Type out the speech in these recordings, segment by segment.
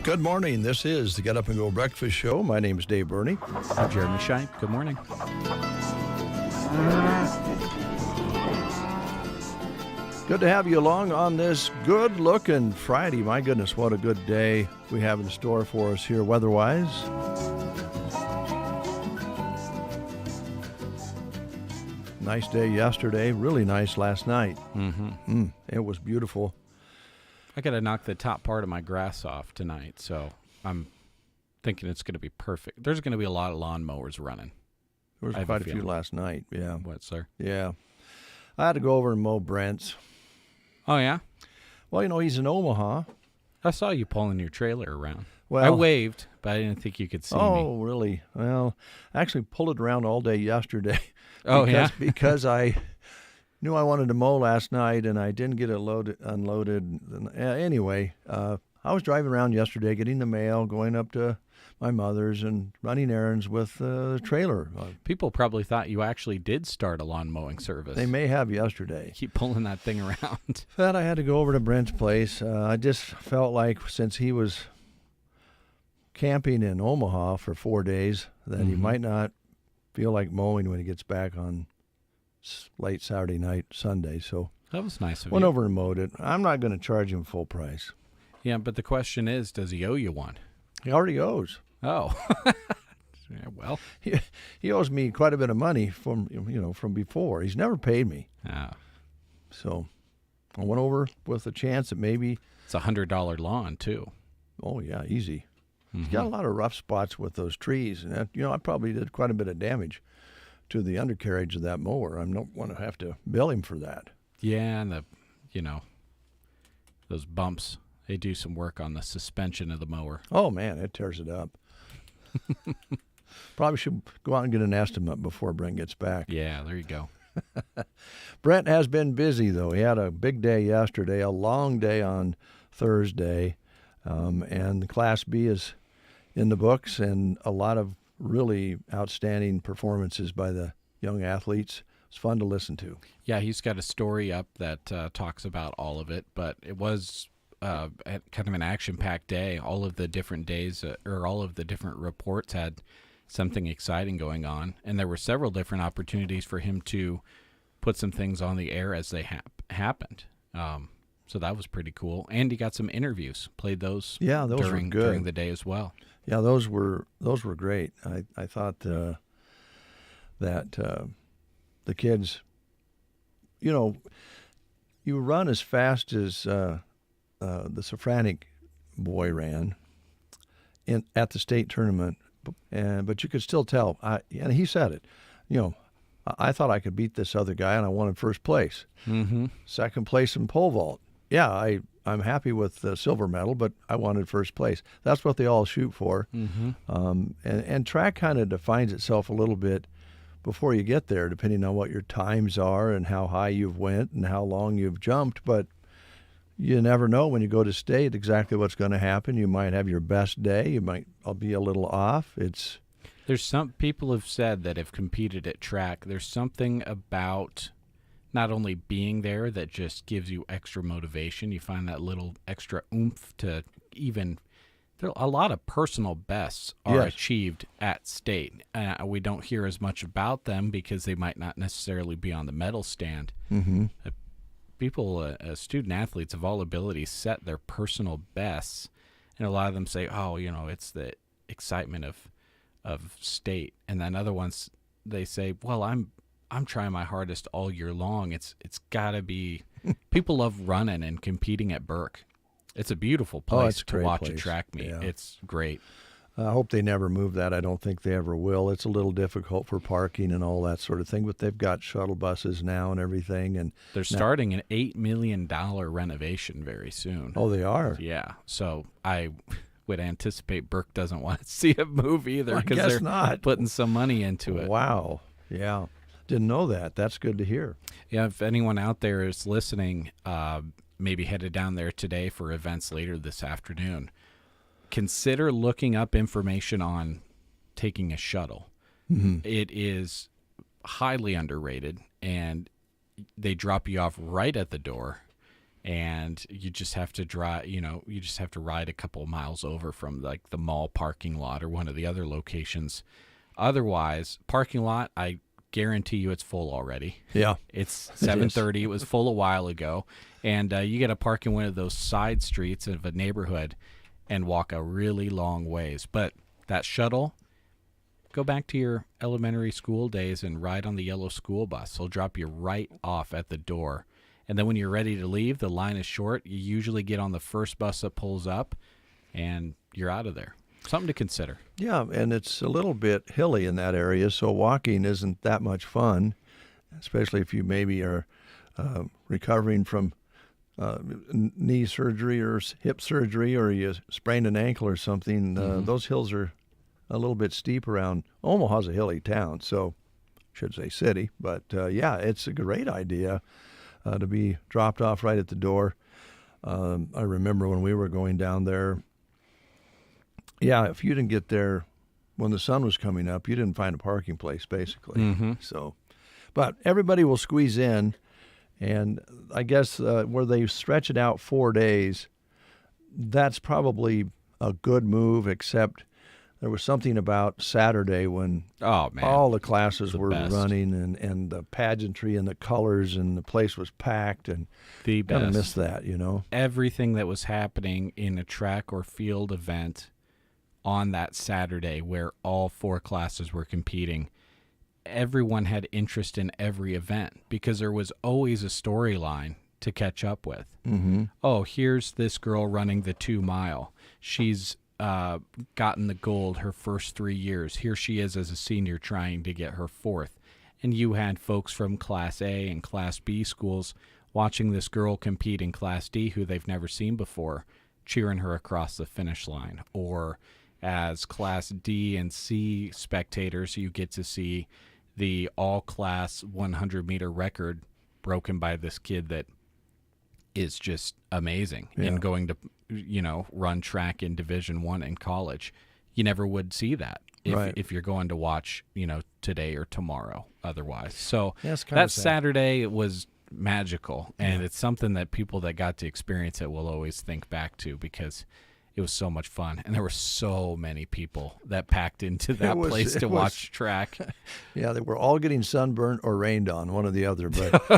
Good morning. This is the Get Up and Go Breakfast Show. My name is Dave Burney. I'm Jeremy Scheib. Good morning. Good to have you along on this good-looking Friday. My goodness, what a good day we have in store for us here weather-wise. Nice day yesterday. Really nice last night. It was beautiful. I got to knock the top part of my grass off tonight, so I'm thinking it's going to be perfect. There's going to be a lot of lawnmowers running. There was quite a few last night, yeah. What, sir? Yeah. I had to go over and mow Brent's. Oh, yeah? Well, you know, he's in Omaha. I saw you pulling your trailer around. Well, I waved, but I didn't think you could see me. Oh, really? Well, I actually pulled it around all day yesterday. Oh, yeah? Because I knew I wanted to mow last night, and I didn't get it unloaded. Anyway, I was driving around yesterday, getting the mail, going up to my mother's, and running errands with the trailer. People probably thought you actually did start a lawn mowing service. They may have yesterday. Keep pulling that thing around. But I had to go over to Brent's place. I just felt like since he was camping in Omaha for 4 days, that he might not feel like mowing when he gets back on late Saturday night, Sunday. So that was nice of you. Went over and mowed it. I'm not going to charge him full price. Yeah, but the question is, does he owe you one? He already owes. Oh. Yeah, well. He owes me quite a bit of money from before. He's never paid me. Oh. So I went over with a chance that maybe. It's $100 lawn, too. Oh, yeah, easy. He's got a lot of rough spots with those trees. And, I probably did quite a bit of damage to the undercarriage of that mower. I don't want to have to bill him for that. Yeah, and those bumps, they do some work on the suspension of the mower. Oh, man, it tears it up. Probably should go out and get an estimate before Brent gets back. Yeah, there you go. Brent has been busy, though. He had a big day yesterday, a long day on Thursday, and the Class B is in the books, and a lot of really outstanding performances by the young athletes. It's fun to listen to. Yeah, he's got a story up that talks about all of it, but it was kind of an action-packed day. All of the different days, or all of the different reports had something exciting going on, and there were several different opportunities for him to put some things on the air as they happened. So that was pretty cool. And he got some interviews, played those, those were good during the day as well. Yeah, those were great. I thought that the kids, you run as fast as the Safranic boy ran at the state tournament, but you could still tell. And he said it. I thought I could beat this other guy, and I wanted first place. Second place in pole vault. Yeah, I'm happy with the silver medal, but I wanted first place. That's what they all shoot for. And track kind of defines itself a little bit before you get there, depending on what your times are and how high you've went and how long you've jumped. But you never know when you go to state exactly what's going to happen. You might have your best day. You might be a little off. There's some people have said that have competed at track. There's something about not only being there that just gives you extra motivation. You find that little extra oomph to even. A lot of personal bests are achieved at state. We don't hear as much about them because they might not necessarily be on the medal stand. People, student athletes of all abilities, set their personal bests, and a lot of them say, "Oh, it's the excitement of state," and then other ones they say, "Well, I'm trying my hardest all year long. It's got to be." People love running and competing at Burke. It's a beautiful place to watch a track meet. Yeah. It's great. I hope they never move that. I don't think they ever will. It's a little difficult for parking and all that sort of thing, but they've got shuttle buses now and everything. And they're starting an $8 million renovation very soon. Oh, they are? Yeah. So I would anticipate Burke doesn't want to see it move either because they're not putting some money into it. Wow. Yeah. Didn't know that. That's good to hear. Yeah, if anyone out there is listening, maybe headed down there today for events later this afternoon, consider looking up information on taking a shuttle. It is highly underrated, and they drop you off right at the door, and you just have to drive, you just have to ride a couple of miles over from like the mall parking lot or one of the other locations. Otherwise, parking lot, I guarantee you it's full already. Yeah. It's 7:30. It was full a while ago. And you got to park in one of those side streets of a neighborhood and walk a really long ways. But that shuttle, go back to your elementary school days and ride on the yellow school bus. It'll drop you right off at the door. And then when you're ready to leave, the line is short. You usually get on the first bus that pulls up, and you're out of there. Something to consider. Yeah, and it's a little bit hilly in that area, so walking isn't that much fun, especially if you maybe are recovering from knee surgery or hip surgery, or you sprained an ankle or something. Those hills are a little bit steep around. Omaha's a hilly town, so I should say city. But, yeah, it's a great idea to be dropped off right at the door. I remember when we were going down there, yeah, if you didn't get there when the sun was coming up, you didn't find a parking place, basically. So, but everybody will squeeze in, and I guess where they stretch it out 4 days, that's probably a good move, except there was something about Saturday when all the classes were running, and the pageantry and the colors, and the place was packed, and the best. Kind of miss that, Everything that was happening in a track or field event on that Saturday where all 4 classes were competing, everyone had interest in every event because there was always a storyline to catch up with. Oh, here's this girl running the 2 mile. She's gotten the gold her first 3 years. Here she is as a senior trying to get her 4th. And you had folks from Class A and Class B schools watching this girl compete in Class D who they've never seen before, cheering her across the finish line. Or as Class D and C spectators, you get to see the all-class 100-meter record broken by this kid that is just amazing and going to, run track in Division I in college. You never would see that if you're going to watch, today or tomorrow otherwise. So that Saturday was magical, and it's something that people that got to experience it will always think back to because it was so much fun, and there were so many people that packed into that place to watch track. Yeah, they were all getting sunburned or rained on, one or the other. But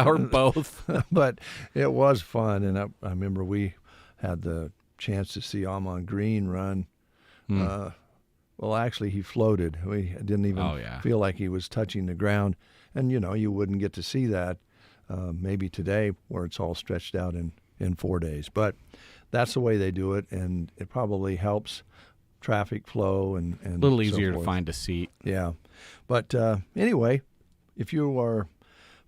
or both. But it was fun, and I remember we had the chance to see Amon Green run. Well, actually, he floated. We didn't even feel like he was touching the ground, and you wouldn't get to see that maybe today, where it's all stretched out in 4 days. But that's the way they do it, and it probably helps traffic flow and a little easier to find a seat. Yeah. But anyway, if you are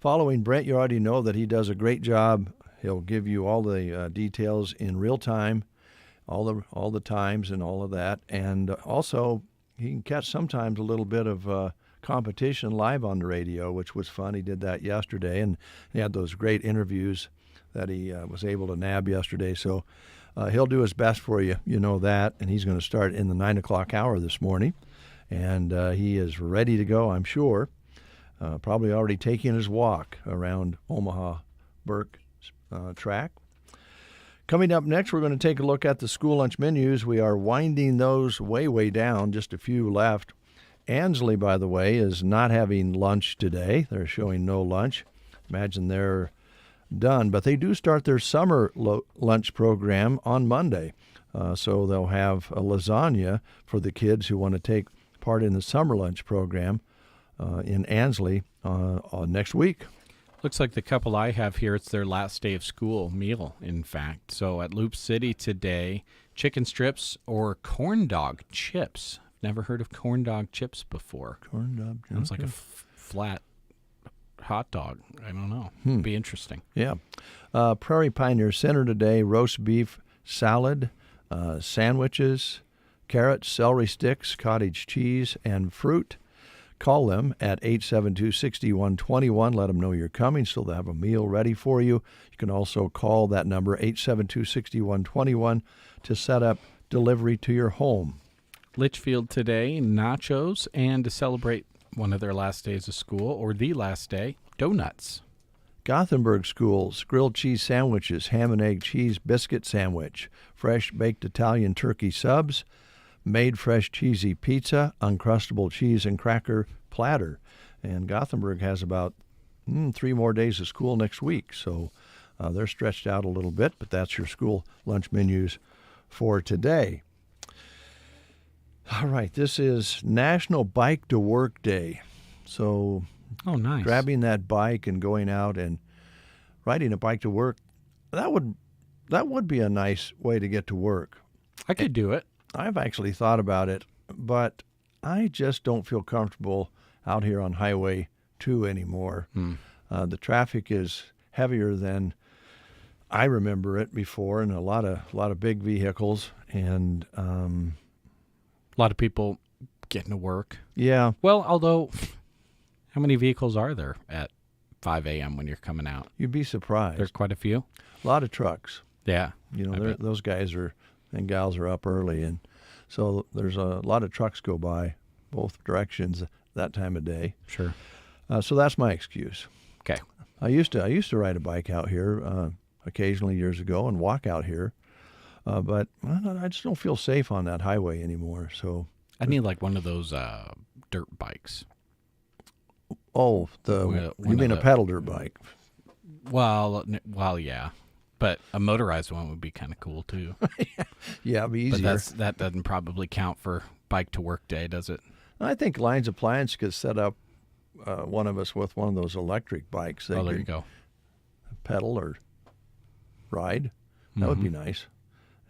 following Brent, you already know that he does a great job. He'll give you all the details in real time, all the times and all of that. And also, he can catch sometimes a little bit of competition live on the radio, which was fun. He did that yesterday, and he had those great interviews that he was able to nab yesterday. So he'll do his best for you, that, and he's going to start in the 9 o'clock hour this morning. And he is ready to go, I'm sure, probably already taking his walk around Omaha-Burke track. Coming up next, we're going to take a look at the school lunch menus. We are winding those way down, just a few left. Ansley, by the way, is not having lunch today. They're showing no lunch. Imagine they're done, but they do start their summer lunch program on Monday. So they'll have a lasagna for the kids who want to take part in the summer lunch program in Ansley next week. Looks like the couple I have here, it's their last day of school meal, in fact. So at Loop City today, chicken strips or corn dog chips. Never heard of corn dog chips before. Corn dog. Sounds like a flat hot dog. I don't know. Be interesting. Yeah. Prairie Pioneer Center today, roast beef salad, sandwiches, carrots, celery sticks, cottage cheese, and fruit. Call them at 872-6121. Let them know you're coming so they'll have a meal ready for you. You can also call that number, 872-6121, to set up delivery to your home. Litchfield today, nachos, and to celebrate one of their last days of school, or the last day, donuts. Gothenburg Schools, grilled cheese sandwiches, ham and egg cheese biscuit sandwich, fresh baked Italian turkey subs, made fresh cheesy pizza, uncrustable cheese and cracker platter. And Gothenburg has about 3 more days of school next week, so they're stretched out a little bit, but that's your school lunch menus for today. All right, this is National Bike to Work Day. So nice. Grabbing that bike and going out and riding a bike to work, that would be a nice way to get to work. I could do it. I've actually thought about it, but I just don't feel comfortable out here on Highway 2 anymore. The traffic is heavier than I remember it before, and a lot of big vehicles, and a lot of people getting to work. Yeah. Well, although, how many vehicles are there at 5 a.m. when you're coming out? You'd be surprised. There's quite a few. A lot of trucks. Yeah. Those guys and gals are up early, and so there's a lot of trucks go by both directions that time of day. Sure. So that's my excuse. Okay. I used to ride a bike out here occasionally years ago and walk out here, but I just don't feel safe on that highway anymore. So I need like one of those dirt bikes. Oh, you mean a pedal dirt bike? Well, yeah, but a motorized one would be kind of cool too. Yeah, it'd be easier. But that doesn't probably count for bike to work day, does it? I think Lines Appliance could set up one of us with one of those electric bikes. There you go. Pedal or ride. That would be nice.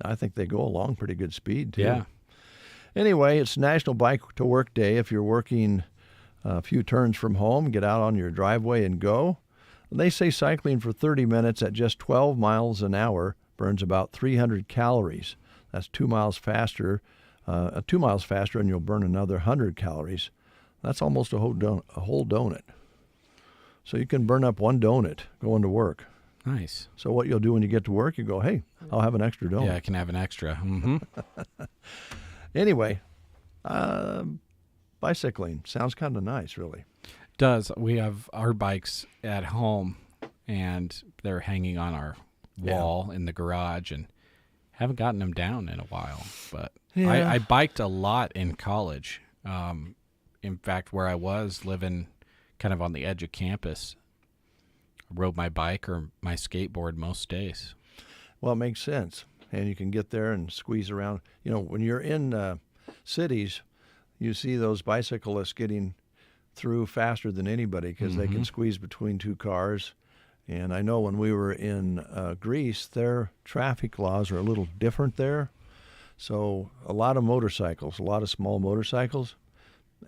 I think they go along pretty good speed too. Yeah. Anyway, it's National Bike to Work Day. If you're working a few turns from home, get out on your driveway and go. They say cycling for 30 minutes at just 12 miles an hour burns about 300 calories. That's 2 miles faster. 2 miles faster, and you'll burn another 100 calories. That's almost a whole donut. So you can burn up one donut going to work. Nice. So what you'll do when you get to work, you go, hey, I'll have an extra donut. Yeah, I can have an extra. Anyway, bicycling sounds kind of nice, really. Does. We have our bikes at home, and they're hanging on our wall in the garage, and haven't gotten them down in a while. But I biked a lot in college. In fact, where I was living kind of on the edge of campus, I rode my bike or my skateboard most days. Well, it makes sense. And you can get there and squeeze around. You know, when you're in cities, you see those bicyclists getting through faster than anybody because they can squeeze between two cars. And I know when we were in Greece, their traffic laws are a little different there. So a lot of motorcycles, a lot of small motorcycles,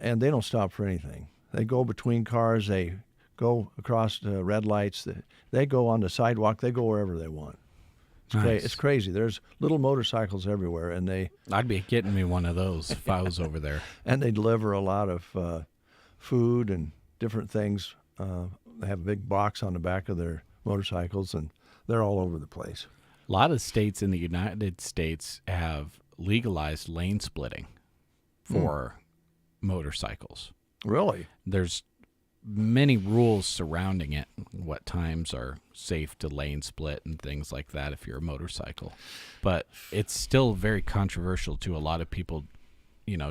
and they don't stop for anything. They go between cars. They go across the red lights. They go on the sidewalk. They go wherever they want. It's crazy. There's little motorcycles everywhere, and I'd be getting me one of those if I was over there. And they deliver a lot of food and different things. They have a big box on the back of their motorcycles, and they're all over the place. A lot of states in the United States have legalized lane splitting for motorcycles. Really? There's many rules surrounding it, what times are safe to lane split and things like that if you're a motorcycle. But it's still very controversial to a lot of people,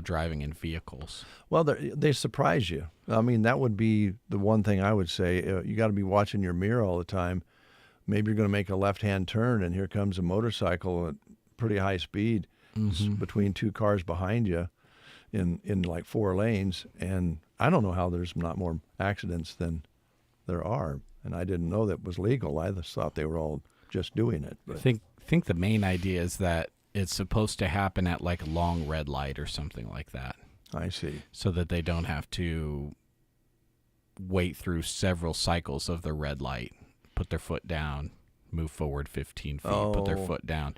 driving in vehicles. Well, they surprise you. I mean, that would be the one thing I would say. You got to be watching your mirror all the time. Maybe you're going to make a left-hand turn, and here comes a motorcycle at pretty high speed between two cars behind you in like 4 lanes. And I don't know how there's not more accidents than there are. And I didn't know that was legal. I just thought they were all just doing it. But I think the main idea is that it's supposed to happen at like a long red light or something like that. I see. So that they don't have to wait through several cycles of the red light, put their foot down, move forward 15 feet, put their foot down.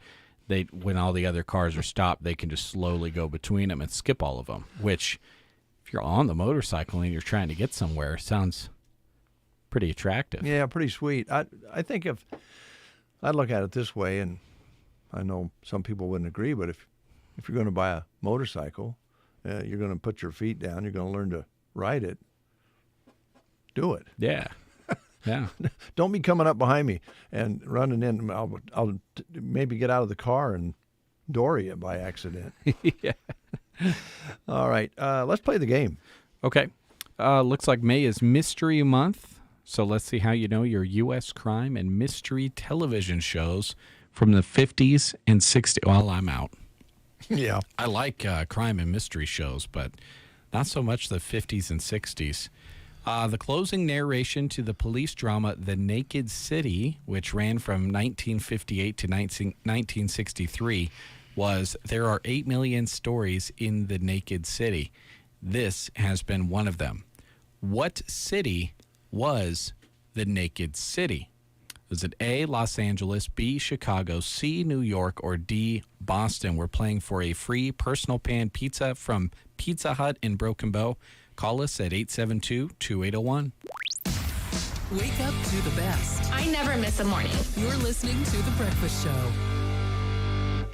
When all the other cars are stopped, they can just slowly go between them and skip all of them, which if you're on the motorcycle and you're trying to get somewhere, sounds pretty attractive. Yeah, pretty sweet. I think if I'd look at it this way, and I know some people wouldn't agree, but if you're going to buy a motorcycle, you're going to put your feet down, you're going to learn to ride it, do it. Yeah. Yeah. Don't be coming up behind me and running in. I'll maybe get out of the car and door you by accident. Yeah. All right, let's play the game. Okay. Looks like May is Mystery Month. So let's see how you know your U.S. crime and mystery television shows from the 50s and 60s. Well, I'm out. Yeah. I like crime and mystery shows, but not so much the 50s and 60s. The closing narration to the police drama The Naked City, which ran from 1958 to 1963, was There Are 8 Million Stories in the Naked City. This has been one of them. What city was the Naked City? Is it A, Los Angeles, B, Chicago, C, New York, or D, Boston? We're playing for a free personal pan pizza from Pizza Hut in Broken Bow. Call us at 872-2801. Wake up to the best. I never miss a morning. You're listening to The Breakfast Show.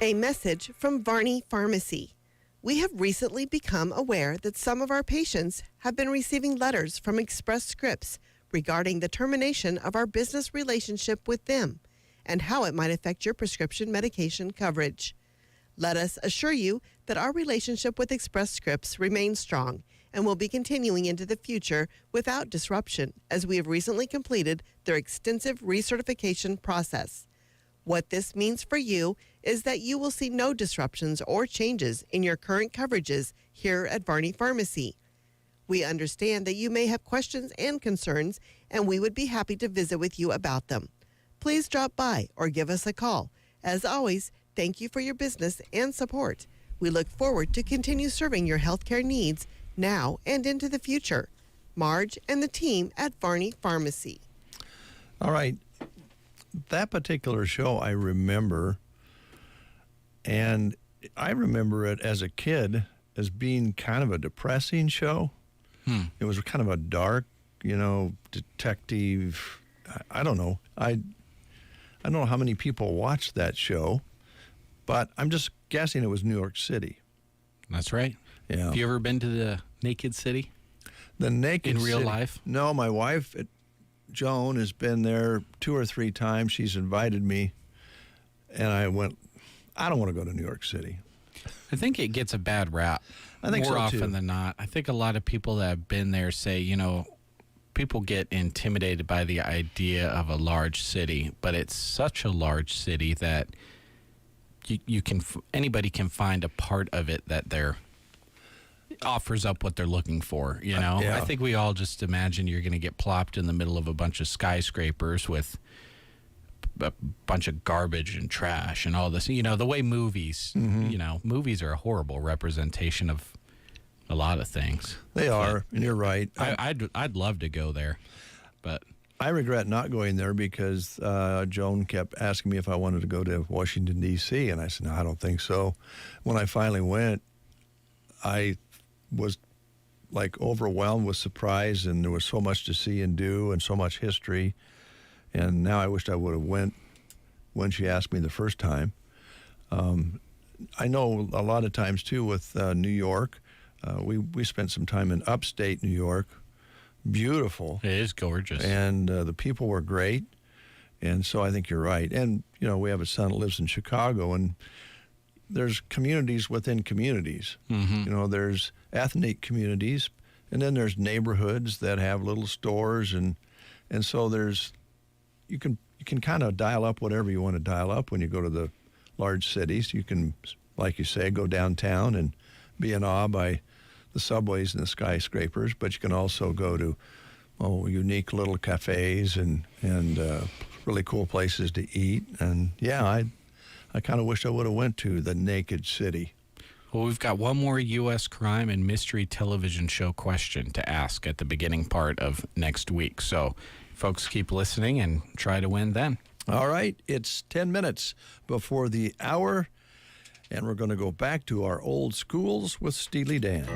A message from Varney Pharmacy. We have recently become aware that some of our patients have been receiving letters from Express Scripts regarding the termination of our business relationship with them and how it might affect your prescription medication coverage. Let us assure you that our relationship with Express Scripts remains strong and will be continuing into the future without disruption, as we have recently completed their extensive recertification process. What this means for you is that you will see no disruptions or changes in your current coverages here at Varney Pharmacy. We understand that you may have questions and concerns, and we would be happy to visit with you about them. Please drop by or give us a call. As always, thank you for your business and support. We look forward to continue serving your healthcare needs now and into the future. Marge and the team at Varney Pharmacy. All right. That particular show I remember, and I remember it as a kid as being kind of a depressing show. It was kind of a dark, detective. I don't know. I don't know how many people watched that show, but I'm just guessing it was New York City. That's right. Yeah. Have you ever been to the Naked City? The Naked In real City. life? No, my wife, Joan, has been there 2 or 3 times. She's invited me, and I went, I don't want to go to New York City. I think it gets a bad rap. I think more so, often too. than not. I think a lot of people that have been there say, people get intimidated by the idea of a large city, but it's such a large city that anybody can find a part of it that offers up what they're looking for. Yeah. I think we all just imagine you're going to get plopped in the middle of a bunch of skyscrapers with a bunch of garbage and trash and all this. The way movies, movies are a horrible representation of a lot of things. They are, and you're right. I'd love to go there, but I regret not going there because Joan kept asking me if I wanted to go to Washington, D.C., and I said, no, I don't think so. When I finally went, I was overwhelmed with surprise, and there was so much to see and do and so much history. And now I wished I would have went when she asked me the first time. I know a lot of times, too, with New York, we spent some time in upstate New York. Beautiful. it is gorgeous. And the people were great. And so I think you're right. And, we have a son that lives in Chicago, and there's communities within communities. Mm-hmm. There's ethnic communities, and then there's neighborhoods that have little stores. And so you can kind of dial up whatever you want to dial up when you go to the large cities. You can, like you say, go downtown and be in awe by the subways and the skyscrapers, but you can also go to unique little cafes and really cool places to eat. And yeah, I kind of wish I would have went to the Naked City. Well, we've got one more U.S. crime and mystery television show question to ask at the beginning part of next week. So folks, keep listening and try to win then. All right, it's 10 minutes before the hour, and we're going to go back to our old schools with Steely Dan.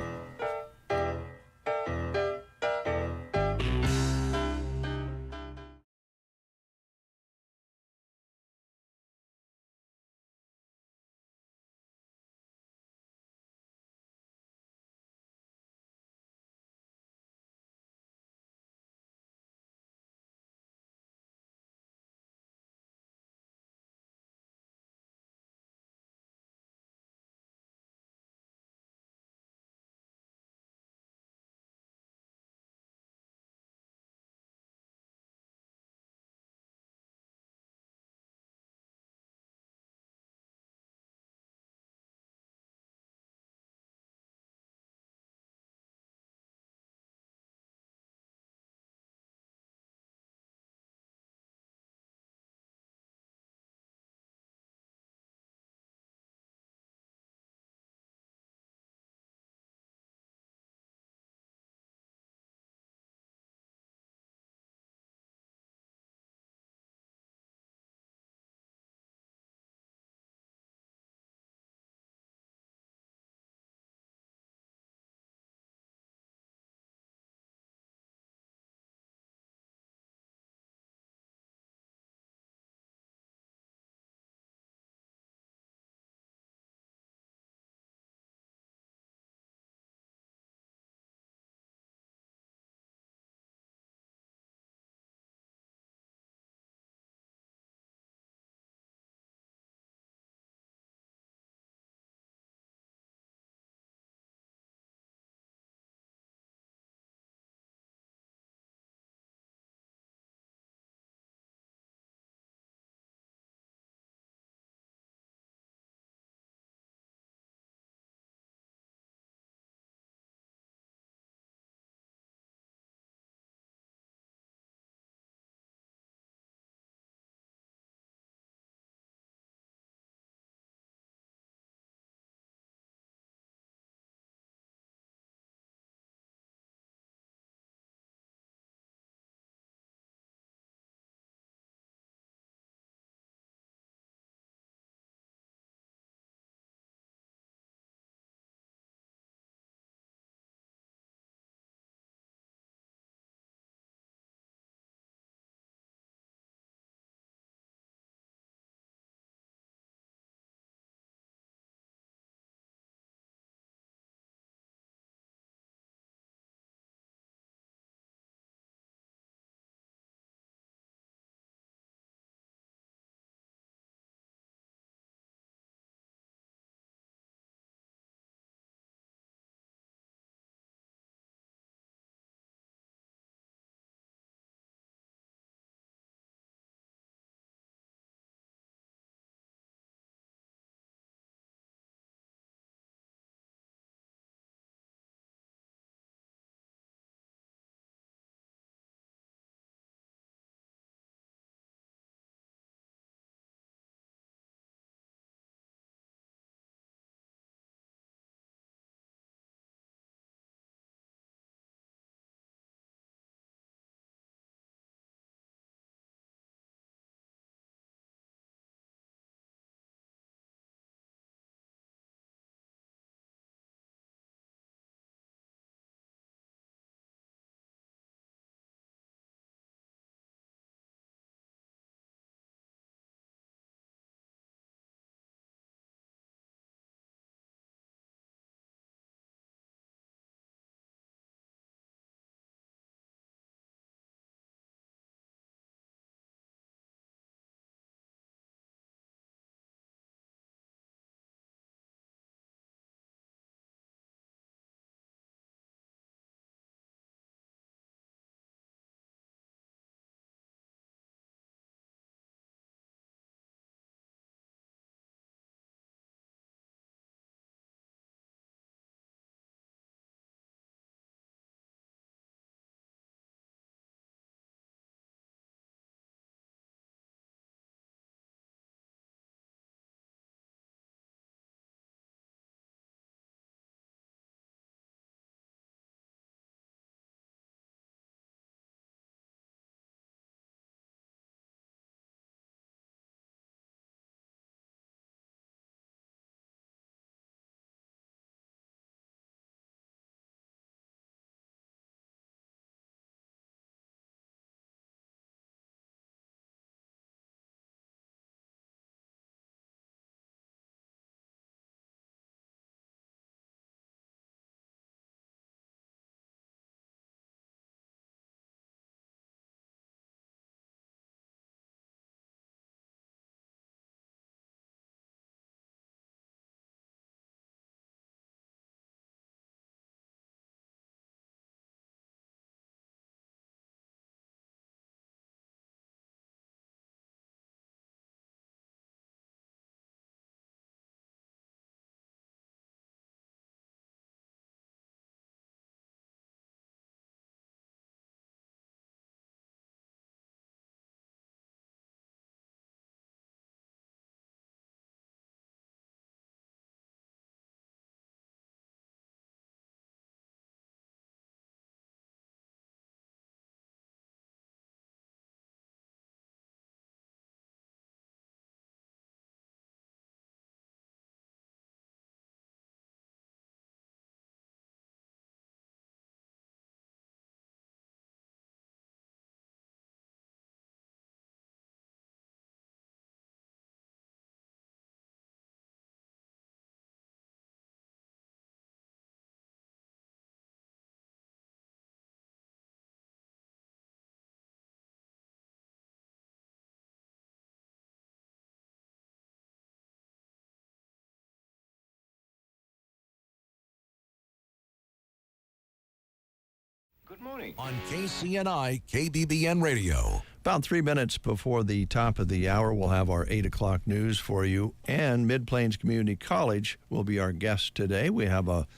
Good morning. On KCNI KBBN Radio. About 3 minutes before the top of the hour, we'll have our 8 o'clock news for you. And Mid-Plains Community College will be our guest today. We have a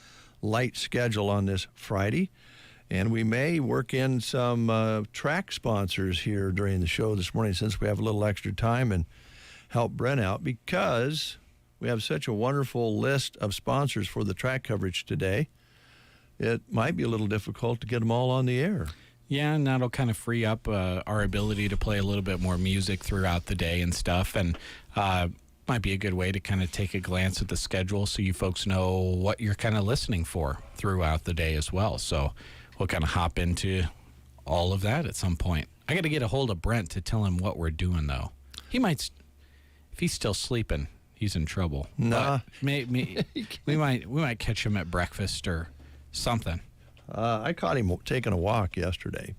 light schedule on this Friday. And we may work in some track sponsors here during the show this morning since we have a little extra time and help Brent out because we have such a wonderful list of sponsors for the track coverage today. It might be a little difficult to get them all on the air. Yeah, and that'll kind of free up our ability to play a little bit more music throughout the day and stuff. And might be a good way to kind of take a glance at the schedule so you folks know what you're kind of listening for throughout the day as well. So we'll kind of hop into all of that at some point. I got to get a hold of Brent to tell him what we're doing, though. He might, if he's still sleeping, he's in trouble. Nah. We might catch him at breakfast or something. I caught him taking a walk yesterday.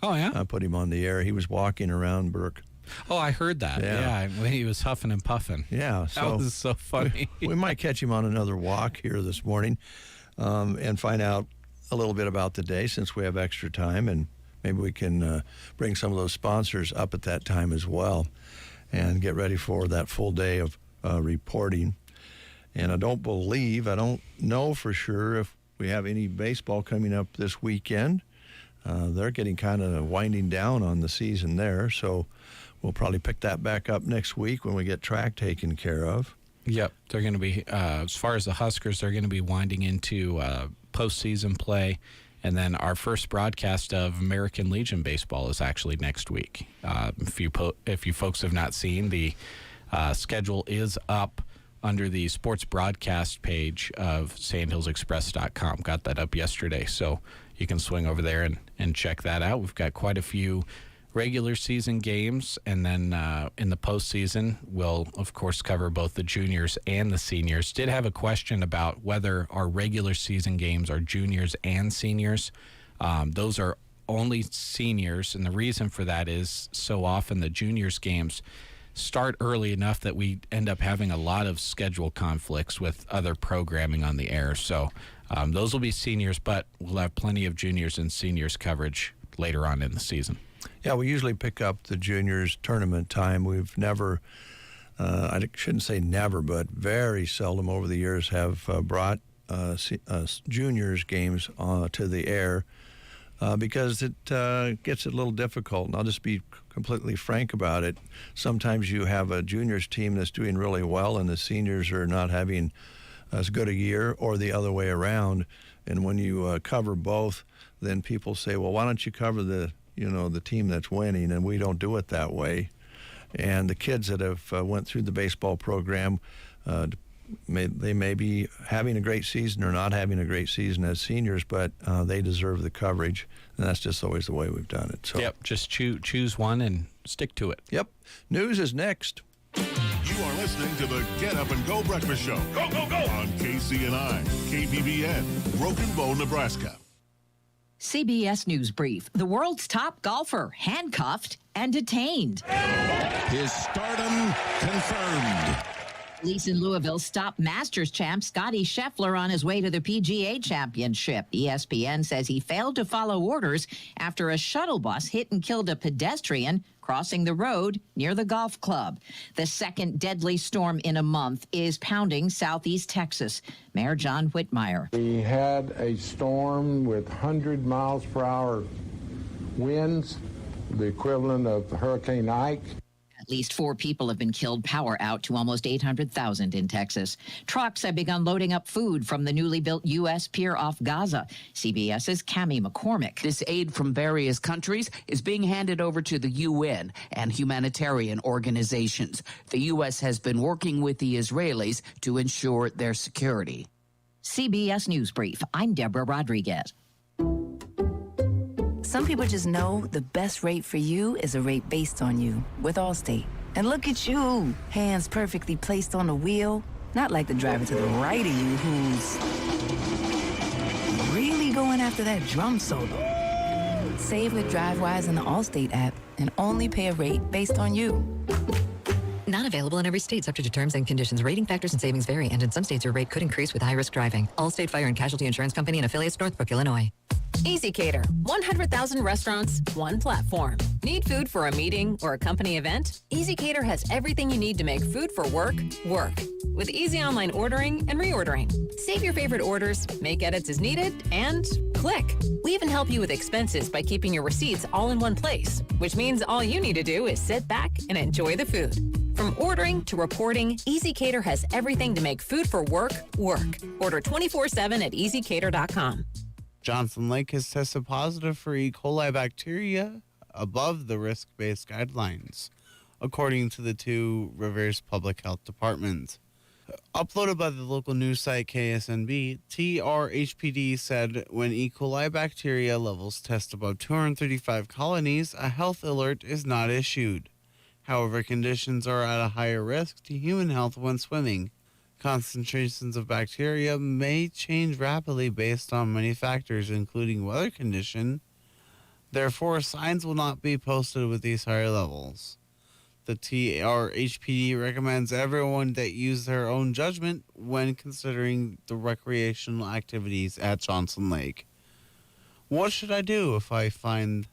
Oh, yeah? I put him on the air. He was walking around Burke. Oh, I heard that. Yeah, when he was huffing and puffing. Yeah. So that was so funny. we might catch him on another walk here this morning and find out a little bit about the day since we have extra time. And maybe we can bring some of those sponsors up at that time as well and get ready for that full day of reporting. And I don't know for sure if we have any baseball coming up this weekend. They're getting kind of winding down on the season there, so we'll probably pick that back up next week when we get track taken care of. Yep, they're going to be, as far as the Huskers, they're going to be winding into postseason play, and then our first broadcast of American Legion baseball is actually next week. If you folks have not seen, the schedule is up under the sports broadcast page of sandhillsexpress.com. Got that up yesterday, so you can swing over there and check that out. We've got quite a few regular season games, and then in the postseason, we'll, of course, cover both the juniors and the seniors. Did have a question about whether our regular season games are juniors and seniors. Those are only seniors, and the reason for that is so often the juniors games start early enough that we end up having a lot of schedule conflicts with other programming on the air. So those will be seniors, but we'll have plenty of juniors and seniors coverage later on in the season. Yeah, we usually pick up the juniors tournament time. We've never, I shouldn't say never, but very seldom over the years have brought juniors games to the air because it gets a little difficult. And I'll just be completely frank about it. Sometimes you have a juniors team that's doing really well and the seniors are not having as good a year, or the other way around. And when you cover both, then people say, well, why don't you cover the team that's winning? And we don't do it that way. And the kids that have went through the baseball program, they may be having a great season or not having a great season as seniors, but they deserve the coverage. And that's just always the way we've done it. So yep, just choose one and stick to it. Yep. News is next. You are listening to the Get Up and Go Breakfast Show. Go, go, go! On KCNI, KBBN, Broken Bow, Nebraska. CBS News Brief. The world's top golfer handcuffed and detained. His stardom confirmed. Police in Louisville stopped Masters champ Scotty Scheffler on his way to the PGA Championship. ESPN says he failed to follow orders after a shuttle bus hit and killed a pedestrian crossing the road near the golf club. The second deadly storm in a month is pounding southeast Texas. Mayor John Whitmire. We had a storm with 100 miles per hour winds, the equivalent of Hurricane Ike. At least 4 people have been killed. Power out to almost 800,000 in Texas. Trucks have begun loading up food from the newly built U.S. pier off Gaza. CBS's Cammie McCormick. This aid from various countries is being handed over to the UN and humanitarian organizations. The U.S. has been working with the Israelis to ensure their security. CBS News Brief. I'm Deborah Rodriguez. Some people just know the best rate for you is a rate based on you with Allstate. And look at you, hands perfectly placed on the wheel, not like the driver to the right of you who's really going after that drum solo. Save with DriveWise in the Allstate app and only pay a rate based on you. Not available in every state, subject to terms and conditions. Rating factors and savings vary, and in some states your rate could increase with high-risk driving. Allstate Fire and Casualty Insurance Company and affiliates, Northbrook, Illinois. Easy Cater. 100,000 restaurants, one platform. Need food for a meeting or a company event? Easy Cater has everything you need to make food for work, work. With easy online ordering and reordering. Save your favorite orders, make edits as needed, and click. We even help you with expenses by keeping your receipts all in one place, which means all you need to do is sit back and enjoy the food. From ordering to reporting, Easy Cater has everything to make food for work, work. Order 24/7 at easycater.com. Johnson Lake has tested positive for E. coli bacteria above the risk-based guidelines, according to the two Rivers Public Health Departments. Uploaded by the local news site KSNB, TRHPD said when E. coli bacteria levels test above 235 colonies, a health alert is not issued. However, conditions are at a higher risk to human health when swimming. Concentrations of bacteria may change rapidly based on many factors, including weather condition. Therefore, signs will not be posted with these higher levels. The TRHPD recommends everyone that use their own judgment when considering the recreational activities at Johnson Lake. What should I do if I find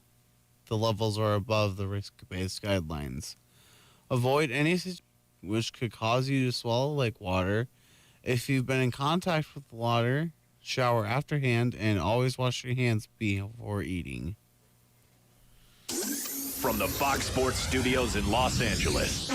the levels are above the risk-based guidelines? Avoid any situation which could cause you to swallow lake water. If you've been in contact with water, shower afterhand, and always wash your hands before eating. From the Fox Sports Studios in Los Angeles,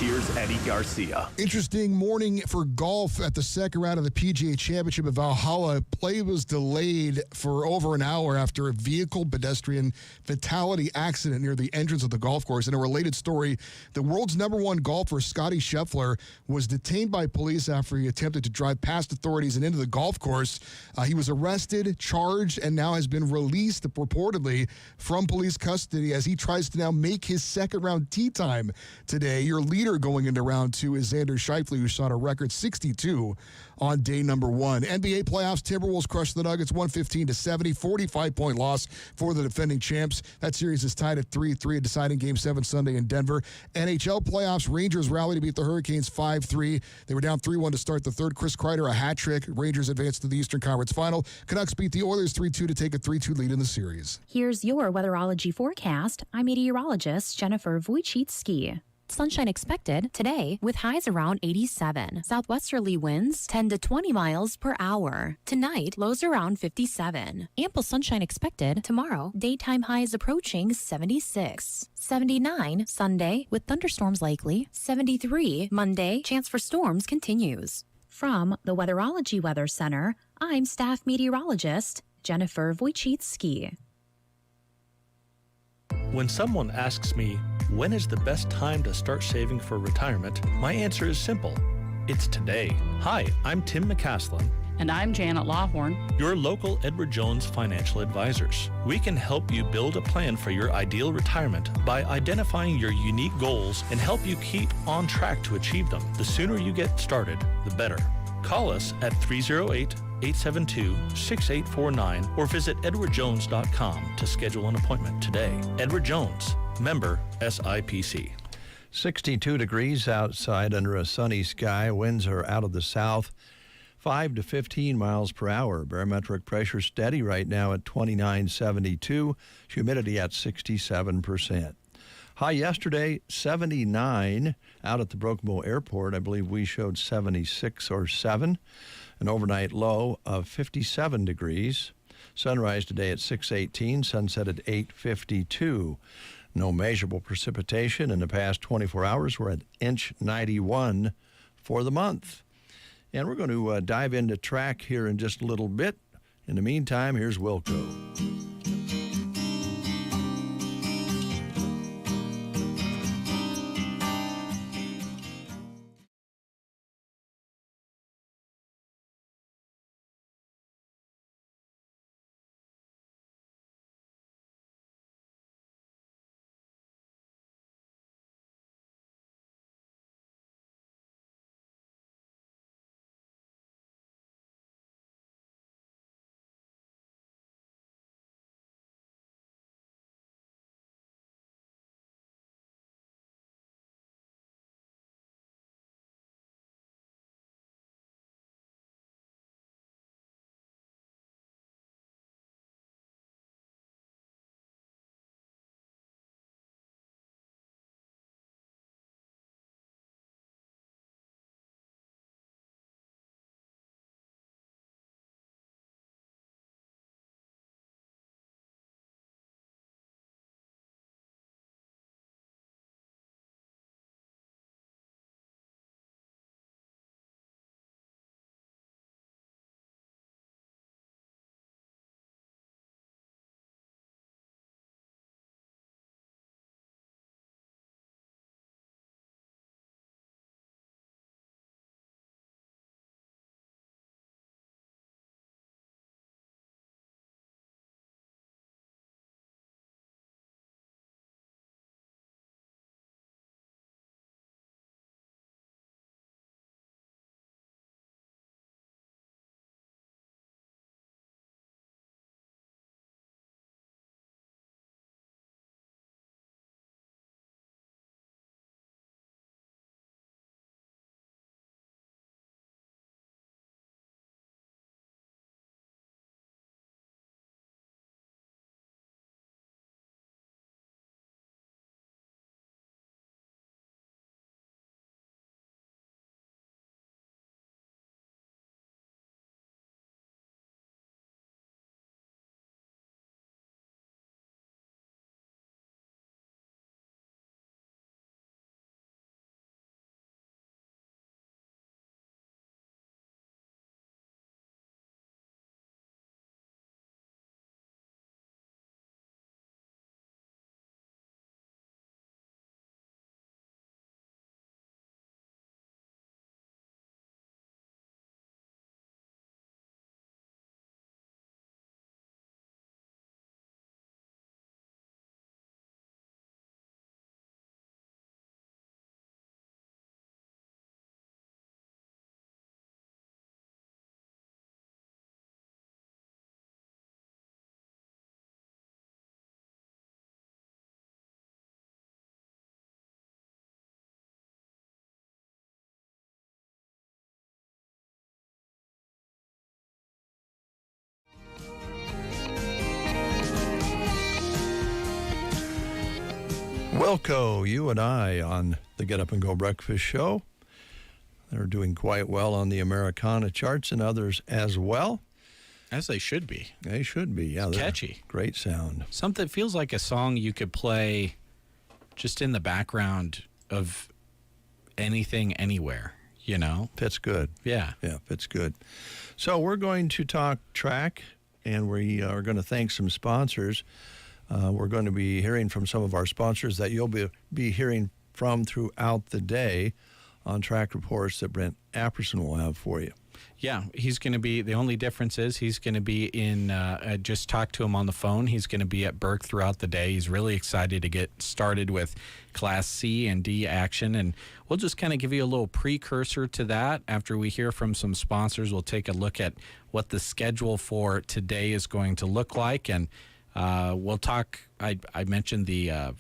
here's Eddie Garcia. Interesting morning for golf at the second round of the PGA Championship at Valhalla. Play was delayed for over an hour after a vehicle pedestrian fatality accident near the entrance of the golf course. In a related story, the world's #1 golfer, Scottie Scheffler, was detained by police after he attempted to drive past authorities and into the golf course. He was arrested, charged, and now has been released purportedly from police custody as he tries to now make his second round tee time today. Your leader going into round 2 is Xander Schauffele, who shot a record 62 on day number 1. NBA playoffs, Timberwolves crushed the Nuggets 115-70, 45-point loss for the defending champs. That series is tied at 3-3, a deciding Game 7 Sunday in Denver. NHL playoffs, Rangers rally to beat the Hurricanes 5-3. They were down 3-1 to start the third. Chris Kreider, a hat trick. Rangers advanced to the Eastern Conference Final. Canucks beat the Oilers 3-2 to take a 3-2 lead in the series. Here's your weatherology forecast. I'm meteorologist Jennifer Wojcicki. Sunshine expected today with highs around 87. Southwesterly winds 10 to 20 miles per hour. Tonight, lows around 57. Ample sunshine expected tomorrow. Daytime highs approaching 76. 79 Sunday with thunderstorms likely. 73 Monday, chance for storms continues. From the Weatherology Weather Center, I'm staff meteorologist Jennifer Wojcicki. When someone asks me, when is the best time to start saving for retirement, my answer is simple. It's today. Hi, I'm Tim McCaslin. And I'm Janet Lawhorn, your local Edward Jones financial advisors. We can help you build a plan for your ideal retirement by identifying your unique goals and help you keep on track to achieve them. The sooner you get started, the better. Call us at 308-872-6849 or visit edwardjones.com to schedule an appointment today. Edward Jones, member SIPC. 62 degrees outside under a sunny sky. Winds are out of the south, 5 to 15 miles per hour. Barometric pressure steady right now at 29.72. Humidity at 67%. High yesterday, 79 out at the Broken Bow Airport. I believe we showed 76 or 7. An overnight low of 57 degrees. Sunrise today at 6:18, sunset at 8:52. No measurable precipitation in the past 24 hours. We're at inch 91 for the month. And we're going to dive into track here in just a little bit. In the meantime, here's Wilco. Wilco, you and I on the Get Up and Go Breakfast Show. They're doing quite well on the Americana charts and others as well. As they should be. They should be, yeah. It's catchy. Great sound. Something feels like a song you could play just in the background of anything, anywhere, you know? Fits good. Yeah. Yeah, fits good. So we're going to talk track, and we are going to thank some sponsors. We're going to be hearing from some of our sponsors that you'll be hearing from throughout the day on track reports that Brent Apperson will have for you. Yeah, he's going to be, the only difference is he's going to be in, I just talked to him on the phone. He's going to be at Burke throughout the day. He's really excited to get started with Class C and D action. And we'll just kind of give you a little precursor to that. After we hear from some sponsors, we'll take a look at what the schedule for today is going to look like. And we'll talk, I mentioned the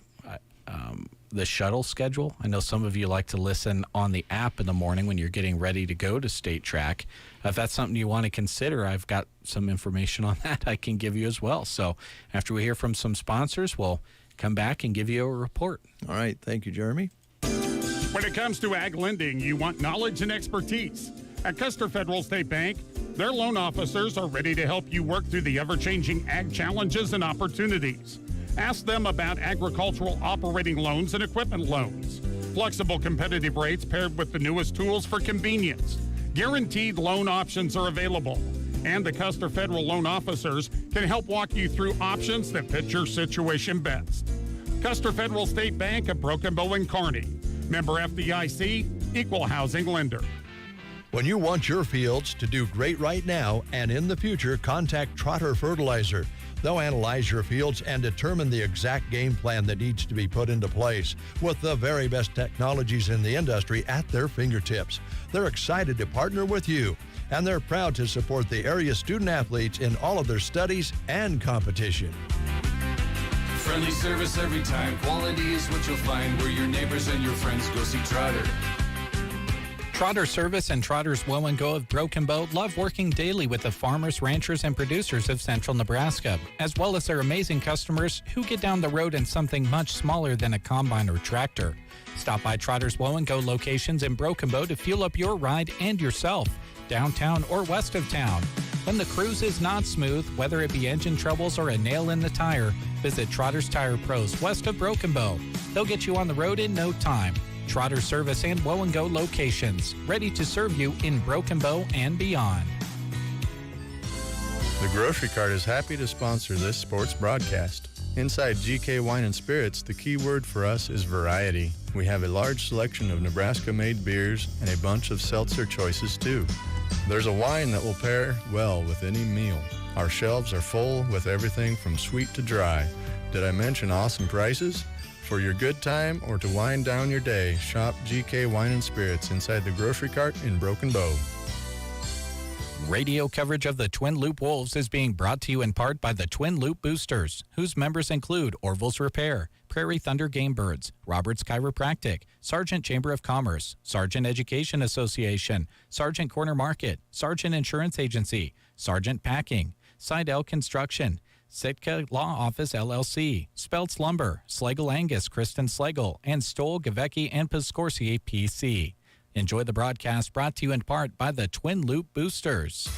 shuttle schedule. I know some of you like to listen on the app in the morning when you're getting ready to go to state track. If that's something you want to consider, I've got some information on that I can give you as well. So after we hear from some sponsors, we'll come back and give you a report. All right. Thank you, Jeremy. When it comes to ag lending, you want knowledge and expertise. At Custer Federal State Bank, their loan officers are ready to help you work through the ever-changing ag challenges and opportunities. Ask them about agricultural operating loans and equipment loans. Flexible competitive rates paired with the newest tools for convenience. Guaranteed loan options are available. And the Custer Federal loan officers can help walk you through options that fit your situation best. Custer Federal State Bank of Broken Bow and Kearney. Member FDIC, Equal Housing Lender. When you want your fields to do great right now and in the future, contact Trotter Fertilizer. They'll analyze your fields and determine the exact game plan that needs to be put into place with the very best technologies in the industry at their fingertips. They're excited to partner with you, and they're proud to support the area student athletes in all of their studies and competition. Friendly service every time. Quality is what you'll find where your neighbors and your friends go see Trotter. Trotter Service and Trotter's Woe and Go of Broken Bow love working daily with the farmers, ranchers, and producers of central Nebraska, as well as their amazing customers who get down the road in something much smaller than a combine or tractor. Stop by Trotter's Woe and Go locations in Broken Bow to fuel up your ride and yourself, downtown or west of town. When the cruise is not smooth, whether it be engine troubles or a nail in the tire, visit Trotter's Tire Pros west of Broken Bow. They'll get you on the road in no time. Trotter Service and Woe and Go locations, ready to serve you in Broken Bow and beyond. The Grocery Cart is happy to sponsor this sports broadcast. Inside GK Wine and Spirits, the key word for us is variety. We have a large selection of Nebraska-made beers and a bunch of seltzer choices too. There's a wine that will pair well with any meal. Our shelves are full with everything from sweet to dry. Did I mention awesome prices? For your good time or to wind down your day, shop GK Wine and Spirits inside the Grocery Cart in Broken Bow. Radio coverage of the Twin Loop Wolves is being brought to you in part by the Twin Loop Boosters, whose members include Orville's Repair, Prairie Thunder Game Birds, Roberts Chiropractic, Sargent Chamber of Commerce, Sargent Education Association, Sargent Corner Market, Sargent Insurance Agency, Sargent Packing, Seidel Construction, Sitka Law Office LLC, Speltz Lumber, Schlegel Angus, Kristen Schlegel, and Stoll, Gavecki, and Piscorsi PC. Enjoy the broadcast brought to you in part by the Twin Loop Boosters.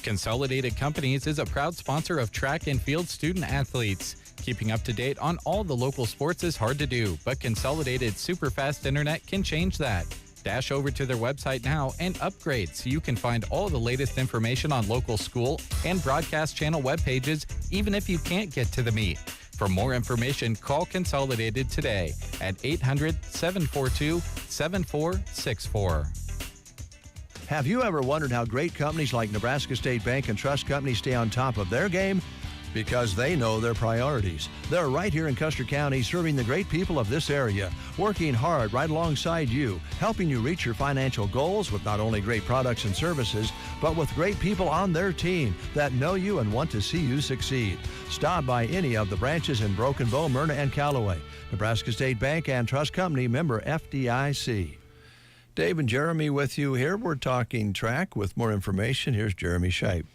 Consolidated Companies is a proud sponsor of track and field student athletes. Keeping up to date on all the local sports is hard to do, but Consolidated Superfast Internet can change that. Dash over to their website now and upgrade so you can find all the latest information on local school and broadcast channel web pages, even if you can't get to the meet. For more information, call Consolidated today at 800-742-7464. Have you ever wondered how great companies like Nebraska State Bank and Trust Company stay on top of their game? Because they know their priorities. They're right here in Custer County serving the great people of this area, working hard right alongside you, helping you reach your financial goals with not only great products and services, but with great people on their team that know you and want to see you succeed. Stop by any of the branches in Broken Bow, Myrna, and Callaway. Nebraska State Bank and Trust Company, member FDIC. Dave and Jeremy with you here. We're talking track with more information. Here's Jeremy Scheib.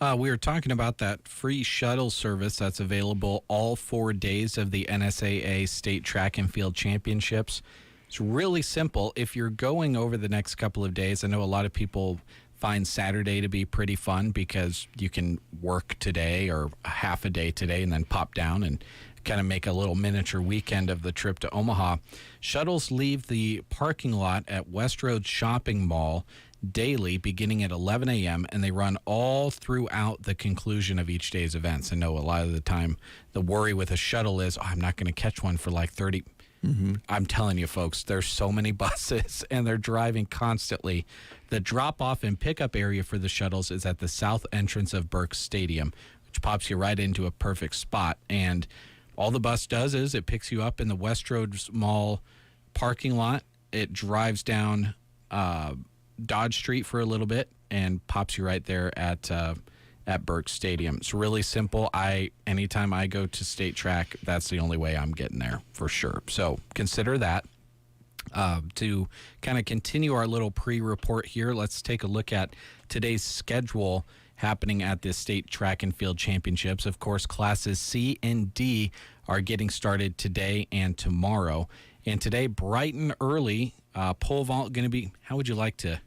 We were talking about that free shuttle service that's available all 4 days of the NSAA State Track and Field Championships. It's really simple. If you're going over the next couple of days, I know a lot of people find Saturday to be pretty fun because you can work today or half a day today and then pop down and kind of make a little miniature weekend of the trip to Omaha. Shuttles leave the parking lot at West Road Shopping Mall daily beginning at 11 a.m. and they run all throughout the conclusion of each day's events. I know a lot of the time the worry with a shuttle is, I'm not going to catch one for like 30. I'm telling you, folks, there's so many buses and they're driving constantly. The drop-off and pickup area for the shuttles is at the south entrance of Burke Stadium, which pops you right into a perfect spot. And all the bus does is it picks you up in the West Road Mall parking lot. It drives down Dodge Street for a little bit and pops you right there at Burke Stadium. It's really simple. Anytime I go to State Track, that's the only way I'm getting there for sure. So consider that. To kind of continue our little pre-report here, let's take a look at today's schedule happening at the State Track and Field Championships. Of course, classes C and D are getting started today and tomorrow. And today, bright and early, pole vault going to be, how would you like to,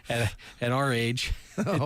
at our age,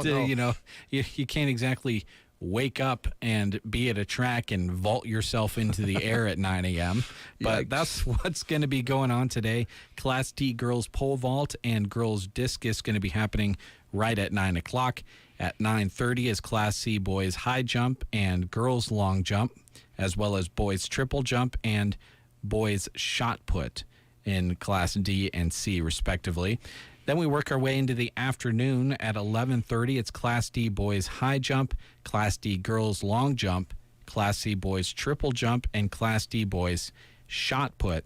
you know, you can't exactly wake up and be at a track and vault yourself into the air at 9 a.m. But that's what's going to be going on today. Class D girls pole vault and girls discus going to be happening right at 9 o'clock. At 9:30 is Class C boys high jump and girls long jump, as well as boys triple jump and boys shot put in Class D and C, respectively. Then we work our way into the afternoon. At 11:30, it's Class D boys high jump, Class D girls long jump, Class C boys triple jump, and Class D boys shot put.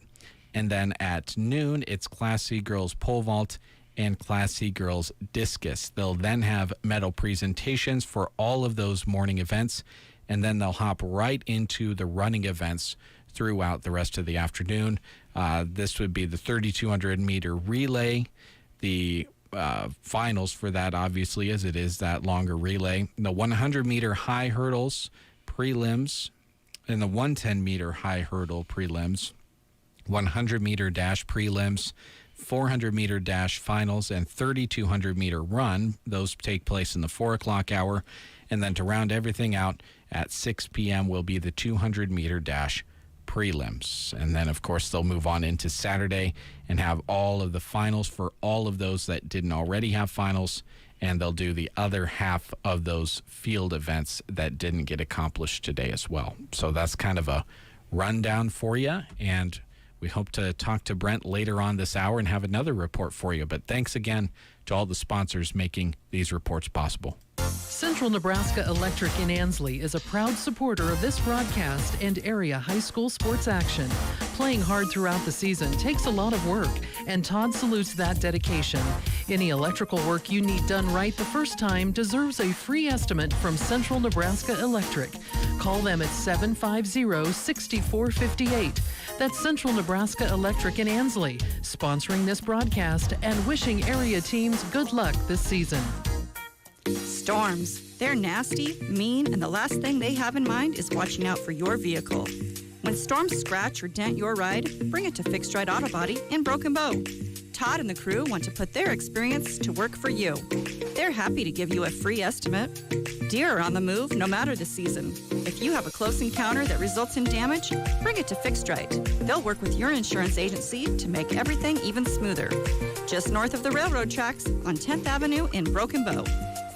And then at noon, it's Class C girls pole vault and Class C girls discus. They'll then have medal presentations for all of those morning events, and then they'll hop right into the running events throughout the rest of the afternoon. This would be the 3,200 meter relay. The finals for that, obviously, as it is that longer relay. The 100 meter high hurdles prelims and the 110 meter high hurdle prelims, 100 meter dash prelims, 400 meter dash finals, and 3,200 meter run. Those take place in the 4 o'clock hour. And then to round everything out at 6 p.m. will be the 200 meter dash prelims. And then, of course, they'll move on into Saturday and have all of the finals for all of those that didn't already have finals. And they'll do the other half of those field events that didn't get accomplished today as well. So that's kind of a rundown for you. And we hope to talk to Brent later on this hour and have another report for you. But thanks again to all the sponsors making these reports possible. Central Nebraska Electric in Ansley is a proud supporter of this broadcast and area high school sports action. Playing hard throughout the season takes a lot of work, and Todd salutes that dedication. Any electrical work you need done right the first time deserves a free estimate from Central Nebraska Electric. Call them at 750-6458. That's Central Nebraska Electric in Ansley, sponsoring this broadcast and wishing area teams good luck this season. Storms. They're nasty, mean, and the last thing they have in mind is watching out for your vehicle. When storms scratch or dent your ride, bring it to Fixed Ride Auto Body in Broken Bow. Todd and the crew want to put their experience to work for you. They're happy to give you a free estimate. Deer are on the move no matter the season. If you have a close encounter that results in damage, bring it to Fixed Right. They'll work with your insurance agency to make everything even smoother. Just north of the railroad tracks on 10th Avenue in Broken Bow.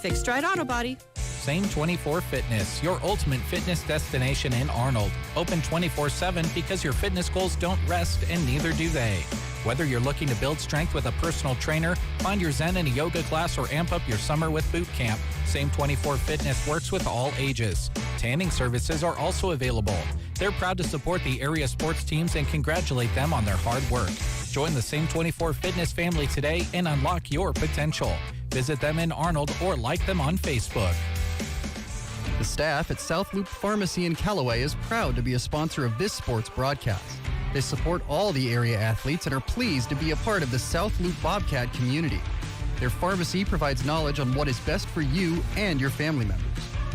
Fixed Right Auto Body. Same 24 Fitness, your ultimate fitness destination in Arnold. Open 24/7 because your fitness goals don't rest and neither do they. Whether you're looking to build strength with a personal trainer, find your Zen in a yoga class, or amp up your summer with boot camp, Same 24 Fitness works with all ages. Tanning services are also available. They're proud to support the area sports teams and congratulate them on their hard work. Join the Same 24 Fitness family today and unlock your potential. Visit them in Arnold or like them on Facebook. The staff at South Loop Pharmacy in Callaway is proud to be a sponsor of this sports broadcast. They support all the area athletes and are pleased to be a part of the South Loop Bobcat community. Their pharmacy provides knowledge on what is best for you and your family members.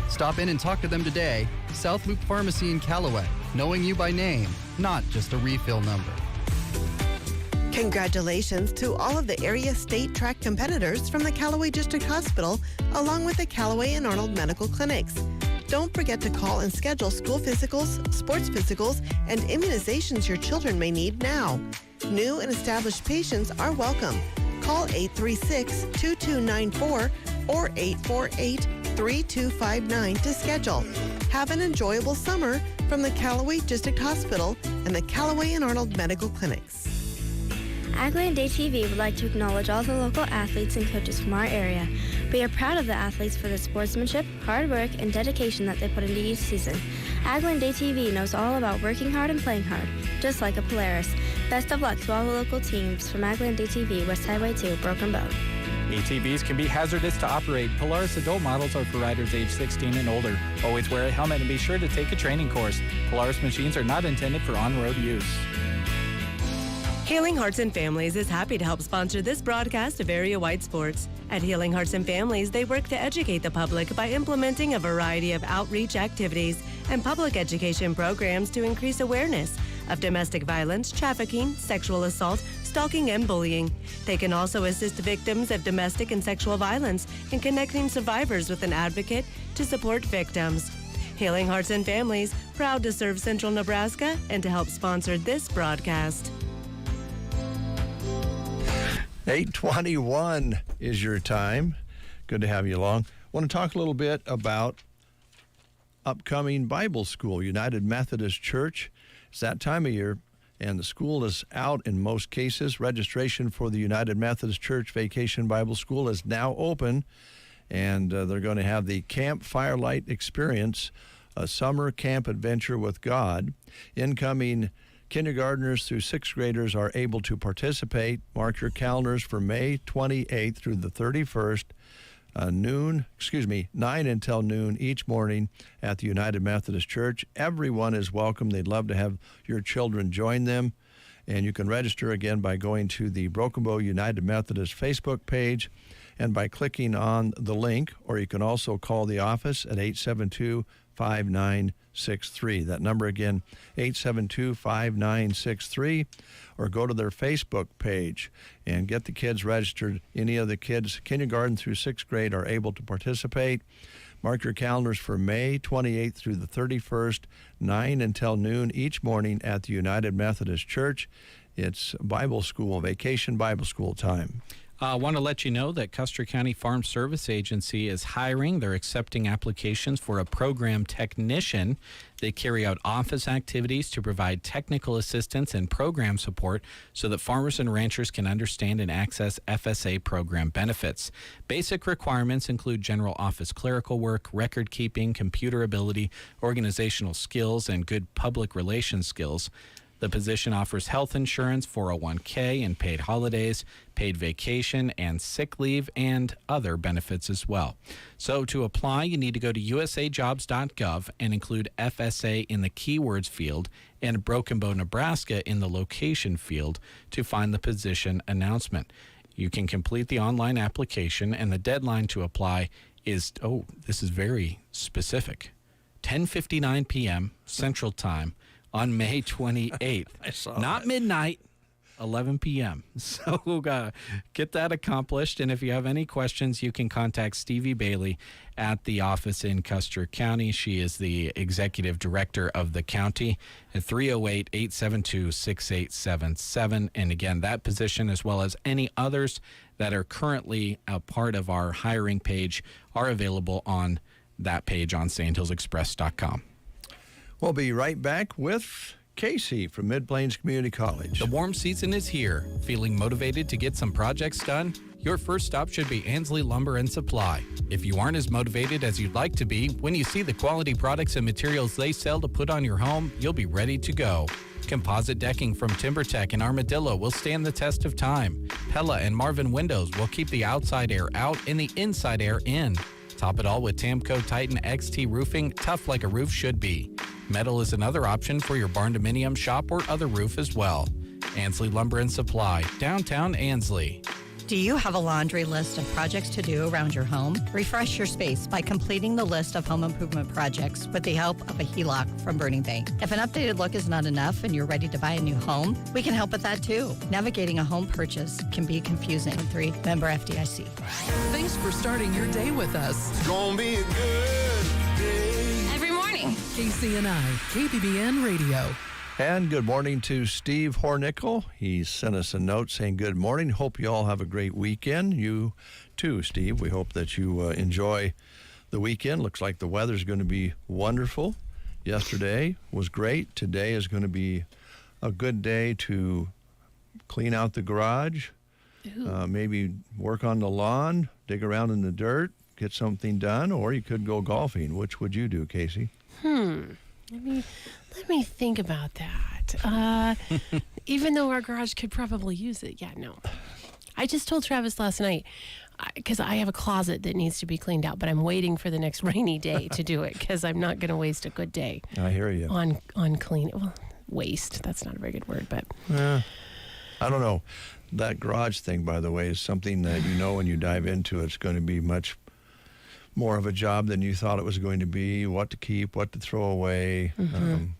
Stop in and talk to them today. South Loop Pharmacy in Callaway, knowing you by name, not just a refill number. Congratulations to all of the area state track competitors from the Callaway District Hospital, along with the Callaway and Arnold Medical Clinics. Don't forget to call and schedule school physicals, sports physicals, and immunizations your children may need now. New and established patients are welcome. Call 836-2294 or 848-3259 to schedule. Have an enjoyable summer from the Callaway District Hospital and the Callaway and Arnold Medical Clinics. Agland ATV would like to acknowledge all the local athletes and coaches from our area. We are proud of the athletes for the sportsmanship, hard work, and dedication that they put into each season. Agland ATV knows all about working hard and playing hard, just like a Polaris. Best of luck to all the local teams from Agland ATV, West Highway 2, Broken Bow. ATVs can be hazardous to operate. Polaris adult models are for riders age 16 and older. Always wear a helmet and be sure to take a training course. Polaris machines are not intended for on-road use. Healing Hearts and Families is happy to help sponsor this broadcast of area-wide sports. At Healing Hearts and Families, they work to educate the public by implementing a variety of outreach activities and public education programs to increase awareness of domestic violence, trafficking, sexual assault, stalking, and bullying. They can also assist victims of domestic and sexual violence in connecting survivors with an advocate to support victims. Healing Hearts and Families, proud to serve Central Nebraska and to help sponsor this broadcast. 8:21 is your time. Good to have you along. Want to talk a little bit about upcoming Bible school. United Methodist Church. It's that time of year, and the school is out in most cases. Registration for the United Methodist Church Vacation Bible School is now open, and they're going to have the Camp Firelight Experience, a summer camp adventure with God. Incoming kindergartners through sixth graders are able to participate. Mark your calendars for May 28th through the 31st, 9 until noon each morning at the United Methodist Church. Everyone is welcome. They'd love to have your children join them. And you can register again by going to the Broken Bow United Methodist Facebook page and by clicking on the link, or you can also call the office at 872-5963. That number again, 872-5963, or go to their Facebook page and get the kids registered. Any of the kids, kindergarten through sixth grade, are able to participate. Mark your calendars for May 28th through the 31st, 9 until noon each morning at the United Methodist Church. It's Bible school, vacation Bible school time. I want to let you know that Custer County Farm Service Agency is hiring. They're accepting applications for a program technician. They carry out office activities to provide technical assistance and program support so that farmers and ranchers can understand and access FSA program benefits. Basic requirements include general office clerical work, record keeping, computer ability, organizational skills, and good public relations skills. The position offers health insurance, 401k, and paid holidays, paid vacation, and sick leave, and other benefits as well. So to apply, you need to go to usajobs.gov and include FSA in the keywords field and Broken Bow, Nebraska in the location field to find the position announcement. You can complete the online application, and the deadline to apply is, this is very specific, 10:59 p.m. Central Time on May 28th. Not midnight, 11 p.m. So get that accomplished. And if you have any questions, you can contact Stevie Bailey at the office in Custer County. She is the executive director of the county at 308-872-6877. And again, that position, as well as any others that are currently a part of our hiring page, are available on that page on sandhillsexpress.com. We'll be right back with Casey from Mid-Plains Community College. The warm season is here. Feeling motivated to get some projects done? Your first stop should be Ansley Lumber and Supply. If you aren't as motivated as you'd like to be, when you see the quality products and materials they sell to put on your home, you'll be ready to go. Composite decking from TimberTech and Armadillo will stand the test of time. Pella and Marvin windows will keep the outside air out and the inside air in. Top it all with Tamco Titan XT roofing, tough like a roof should be. Metal is another option for your barn dominium, shop, or other roof as well. Ansley Lumber and Supply, downtown Ansley. Do you have a laundry list of projects to do around your home? Refresh your space by completing the list of home improvement projects with the help of a HELOC from Burning Bank. If an updated look is not enough and you're ready to buy a new home, we can help with that too. Navigating a home purchase can be confusing. 3, member FDIC. Thanks for starting your day with us. It's gonna be a good day. Every morning. KCNI, KBBN Radio. And good morning to Steve Hornickel. He sent us a note saying good morning. Hope you all have a great weekend. You too, Steve. We hope that you enjoy the weekend. Looks like the weather's going to be wonderful. Yesterday was great. Today is going to be a good day to clean out the garage, maybe work on the lawn, dig around in the dirt, get something done, or you could go golfing. Which would you do, Casey? Let me think about that. Even though our garage could probably use it. Yeah, no. I just told Travis last night, because I have a closet that needs to be cleaned out, but I'm waiting for the next rainy day to do it because I'm not going to waste a good day. I hear you. On clean. Well, waste. That's not a very good word, but. I don't know. That garage thing, by the way, is something that you know when you dive into it, it's going to be much more of a job than you thought it was going to be. What to keep, what to throw away,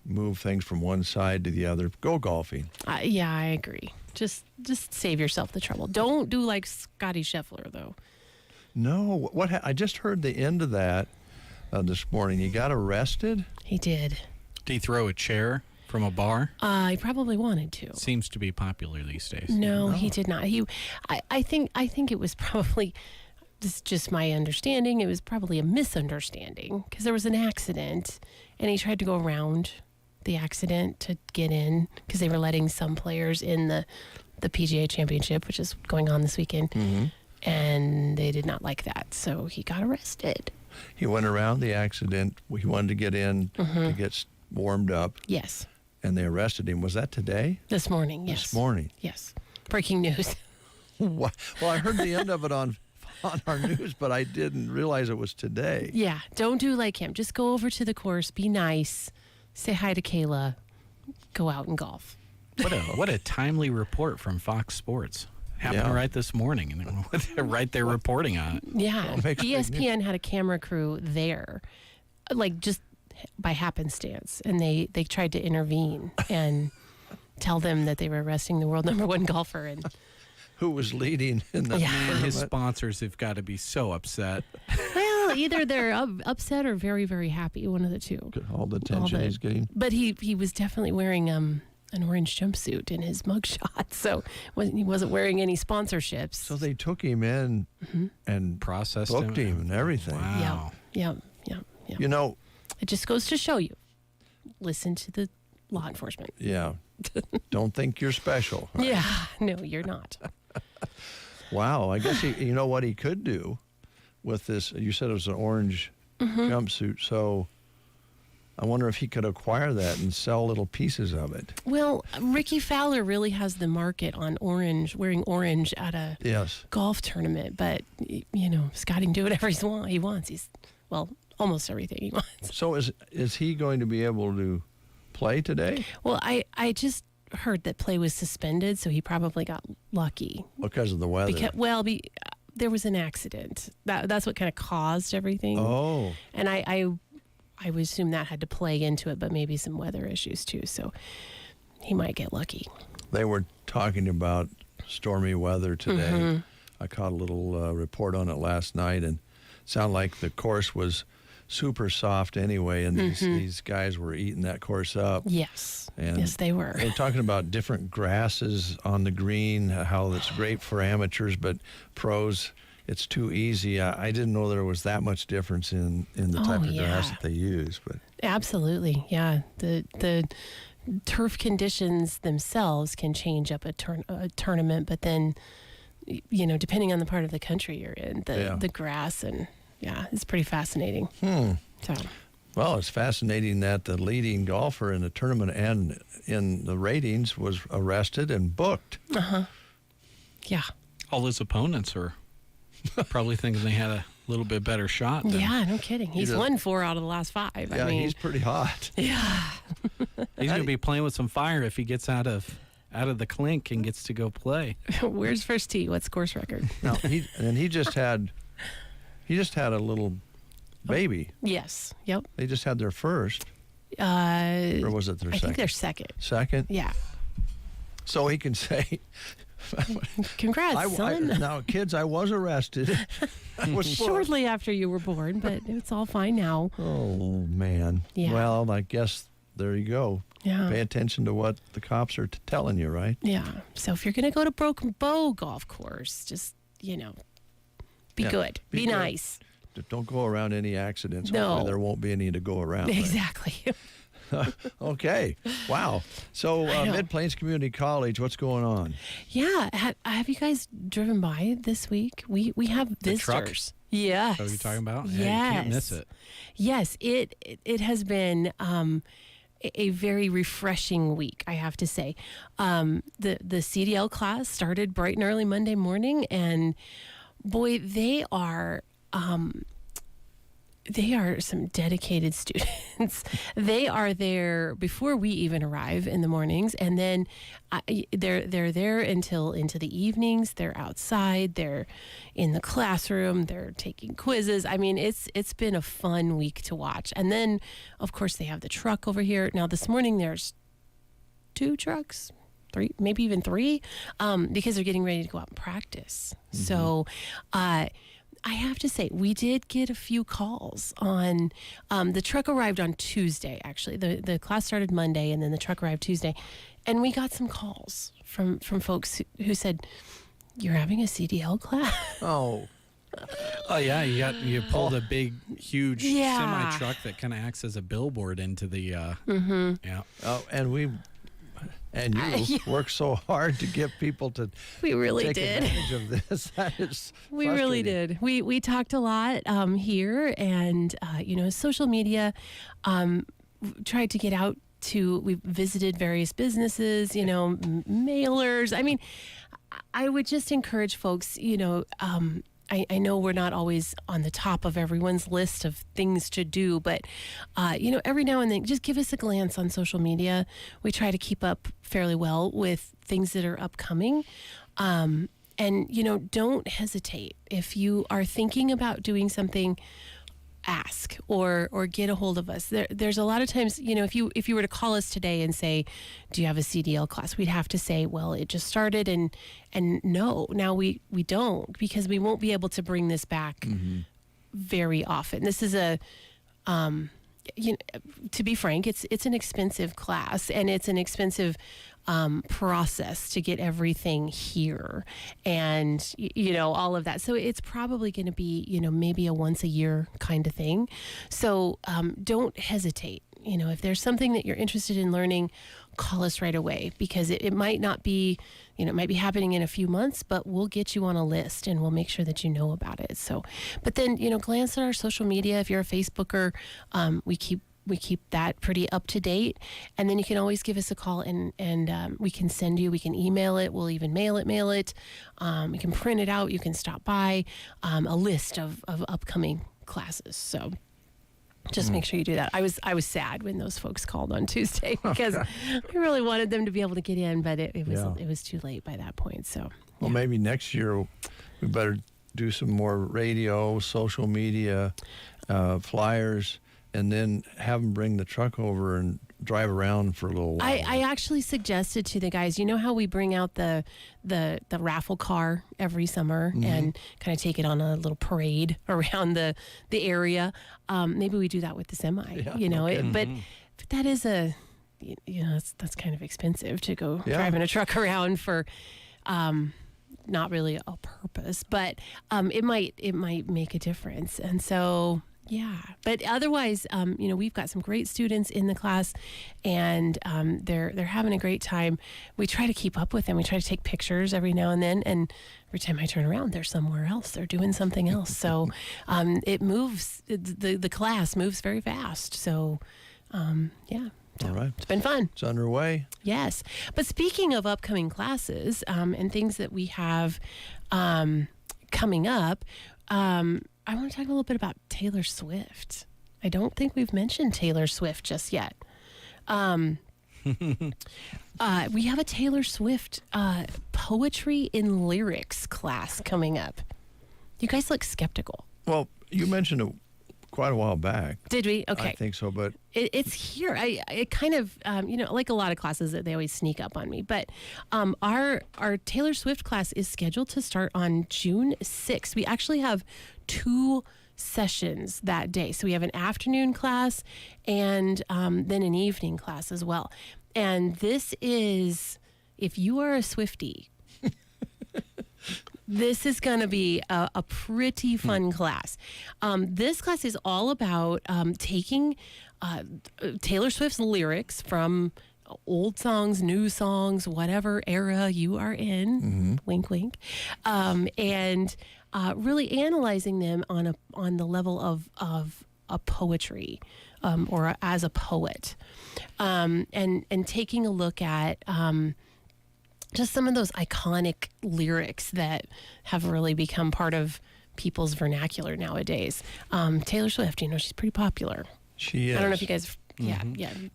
move things from one side to the other. Go golfing. Yeah, I agree. Just save yourself the trouble. Don't do like Scotty Scheffler, though. No. I just heard the end of that this morning. He got arrested? He did. Did he throw a chair from a bar? He probably wanted to. Seems to be popular these days. No, he did not. I think it was probably... This is just my understanding. It was probably a misunderstanding because there was an accident and he tried to go around the accident to get in because they were letting some players in the PGA Championship, which is going on this weekend, and they did not like that. So he got arrested. He went around the accident. He wanted to get in to get warmed up. Yes. And they arrested him. Was that today? This morning, yes. This morning. Yes. Breaking news. Well, I heard the end of it on our news, but I didn't realize it was today. Yeah, don't do like him. Just go over to the course, be nice, say hi to Kayla, go out and golf. What a timely report from Fox Sports. Happened right this morning, and they're right there reporting on it. Yeah, ESPN had a camera crew there, like just by happenstance, and they tried to intervene and tell them that they were arresting the world #1 golfer and. Who was leading in the tournament. His sponsors have got to be so upset. Well, either they're upset or very, very happy. One of the two. All the attention he's getting. But he was definitely wearing an orange jumpsuit in his mugshot, so he wasn't wearing any sponsorships. So they took him in and processed booked him and everything. Wow. Yeah. You know, it just goes to show you. Listen to the law enforcement. Yeah. Don't think you're special. Right? Yeah. No, you're not. Wow. I guess you know what he could do with this. You said it was an orange jumpsuit. So I wonder if he could acquire that and sell little pieces of it. Well, Ricky Fowler really has the market on wearing orange at a golf tournament. But, Scotty can do whatever he wants. He's, almost everything he wants. So is he going to be able to play today? Well, I just heard that play was suspended, so he probably got lucky. Because of the weather? There was an accident. That's what kind of caused everything. Oh. And I would assume that had to play into it, but maybe some weather issues too, so he might get lucky. They were talking about stormy weather today. I caught a little report on it last night, and it sounded like the course was super soft anyway, and these guys were eating that course up. Yes. And yes, they were. They're talking about different grasses on the green, how it's great for amateurs, but pros, it's too easy. I didn't know there was that much difference in the type of grass that they use. But absolutely, yeah. The turf conditions themselves can change up a tournament, but then, depending on the part of the country you're in, the grass and... Yeah, it's pretty fascinating. So. Well, it's fascinating that the leading golfer in the tournament and in the ratings was arrested and booked. Yeah. All his opponents are probably thinking they had a little bit better shot. Yeah, no kidding. He's won 4 out of the last 5. Yeah, he's pretty hot. Yeah. He's going to be playing with some fire if he gets out of out of the clink and gets to go play. Where's first tee? What's course record? No, he just had a little baby. Yes. Yep. They just had their first. Or was it their second? I think they're second. Second? Yeah. So he can say, congrats, son. Now, kids, I was arrested. Shortly after you were born, but it's all fine now. Oh, man. Yeah. Well, I guess there you go. Yeah. Pay attention to what the cops are telling you, right? Yeah. So if you're going to go to Broken Bow Golf Course, just, be good. Be nice. Don't go around any accidents. No. Hopefully there won't be any to go around. Exactly. Okay. Wow. So Mid-Plains Community College, what's going on? Yeah. Have you guys driven by this week? We have visitors. Trucks? Yes. What are you talking about? Yes. Yeah, you can't miss it. Yes. It has been a very refreshing week, I have to say. The CDL class started bright and early Monday morning, and boy, they are some dedicated students. They are there before we even arrive in the mornings, and then they're there until into the evenings. They're outside. They're in the classroom. They're taking quizzes. I mean, it's been a fun week to watch. And then, of course, they have the truck over here. Now, this morning there's 2 trucks. 3, maybe even 3, because they're getting ready to go out and practice. Mm-hmm. So, I have to say, we did get a few calls on, the truck arrived on Tuesday, actually. The class started Monday, and then the truck arrived Tuesday. And we got some calls from folks who said, you're having a CDL class? Oh. Oh, yeah, you pulled a big, huge semi-truck that kind of acts as a billboard into the, yeah. Oh, and you worked so hard to get people to take advantage of this. That is we really did. We talked a lot here, and social media. Tried to get out to. We visited various businesses. Mailers. I mean, I would just encourage folks. I know we're not always on the top of everyone's list of things to do, but, every now and then, just give us a glance on social media. We try to keep up fairly well with things that are upcoming. And, don't hesitate. If you are thinking about doing something, ask or get a hold of us. There's a lot of times, if you were to call us today and say, do you have a CDL class? We'd have to say, well, it just started and no, now we don't, because we won't be able to bring this back very often. This is to be frank, it's an expensive class, and it's an expensive process to get everything here, and all of that. So it's probably going to be maybe a once a year kind of thing. So don't hesitate. If there's something that you're interested in learning, call us right away, because it might not be, it might be happening in a few months, but we'll get you on a list and we'll make sure that you know about it. So, but then, glance at our social media. If you're a Facebooker, we keep that pretty up to date. And then you can always give us a call, and we can email it. We'll even mail it. You can print it out. You can stop by, a list of upcoming classes. So just make sure you do that. I was sad when those folks called on Tuesday, because we really wanted them to be able to get in, but it was too late by that point. So well, maybe next year we better do some more radio, social media, flyers, and then have them bring the truck over and drive around for a little while. I actually suggested to the guys, how we bring out the raffle car every summer and kind of take it on a little parade around the area. Maybe we do that with the semi, but that is that's kind of expensive to go driving a truck around for, not really a purpose, but it might make a difference. And so, yeah, but otherwise, we've got some great students in the class, and they're having a great time. We try to keep up with them. We try to take pictures every now and then, and every time I turn around, they're somewhere else. They're doing something else. So it moves. The class moves very fast. So, yeah. All right. It's been fun. It's underway. Yes. But speaking of upcoming classes and things that we have coming up, I want to talk a little bit about Taylor Swift. I don't think we've mentioned Taylor Swift just yet. We have a Taylor Swift poetry and lyrics class coming up. You guys look skeptical. Well, you mentioned it quite a while back. Did we? Okay. I think so, but it's here. It kind of, like a lot of classes that they always sneak up on me. But our Taylor Swift class is scheduled to start on June 6th. We actually have 2 sessions that day. So we have an afternoon class and then an evening class as well. And this is, if you are a Swiftie, this is going to be a pretty fun class. This class is all about taking Taylor Swift's lyrics from old songs, new songs, whatever era you are in, wink, wink, and really analyzing them on the level of a poetry or as a poet, and taking a look at just some of those iconic lyrics that have really become part of people's vernacular nowadays. Taylor Swift, she's pretty popular. She is. I don't know if you guys, yeah.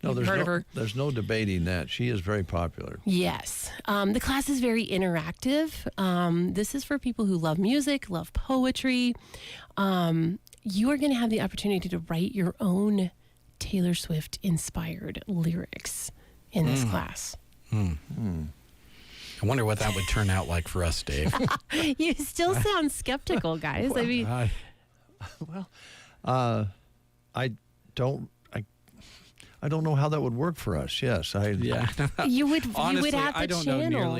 No, you've heard of her. There's no debating that. She is very popular. Yes. The class is very interactive. This is for people who love music, love poetry. You are going to have the opportunity to write your own Taylor Swift inspired lyrics in this class. I wonder what that would turn out like for us, Dave. You still sound skeptical, guys. I mean, I don't know how that would work for us. Yes, you would Honestly, have the channel.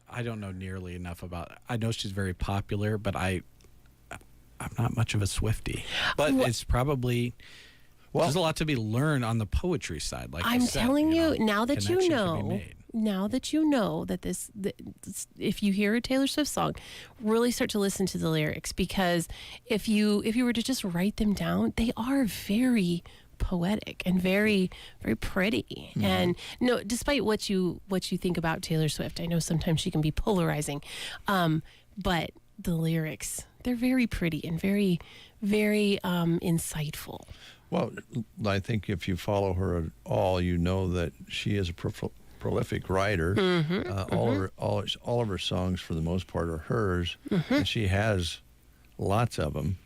I don't know nearly enough about it. I know she's very popular, but I'm not much of a Swiftie. But it's probably there's a lot to be learned on the poetry side. Like I'm telling you, now that you know that this, if you hear a Taylor Swift song, really start to listen to the lyrics, because if you were to just write them down, they are very poetic and very, very pretty. And no, despite what you think about Taylor Swift, I know sometimes she can be polarizing, but the lyrics, they're very pretty and very, very insightful. Well, I think if you follow her at all, you know that she is a prolific writer. All of her songs, for the most part, are hers, and she has lots of them.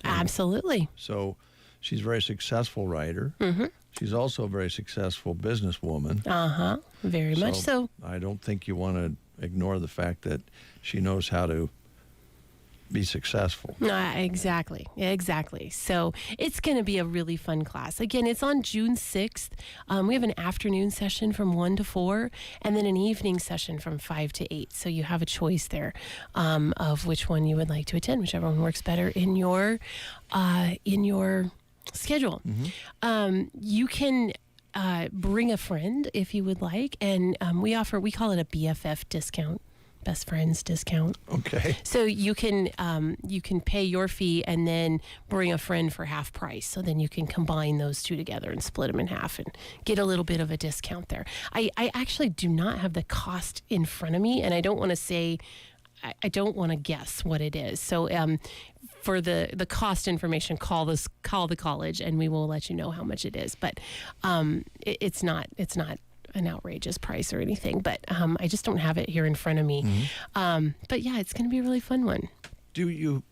Absolutely. So she's a very successful writer. She's also a very successful businesswoman. Very much so. I don't think you want to ignore the fact that she knows how to be successful. Exactly. So it's going to be a really fun class. Again, it's on June 6th. We have an afternoon session from 1 to 4, and then an evening session from 5 to 8. So you have a choice there of which one you would like to attend, whichever one works better in your schedule. You can bring a friend if you would like, and we call it a BFF discount. Best friends discount. Okay. So you can pay your fee and then bring a friend for half price. So then you can combine those two together and split them in half and get a little bit of a discount there. I actually do not have the cost in front of me, and I don't want to say, I don't want to guess what it is. So for the cost information, call the college and we will let you know how much it is. But it's not an outrageous price or anything, but I just don't have it here in front of me. But yeah, it's going to be a really fun one. Do you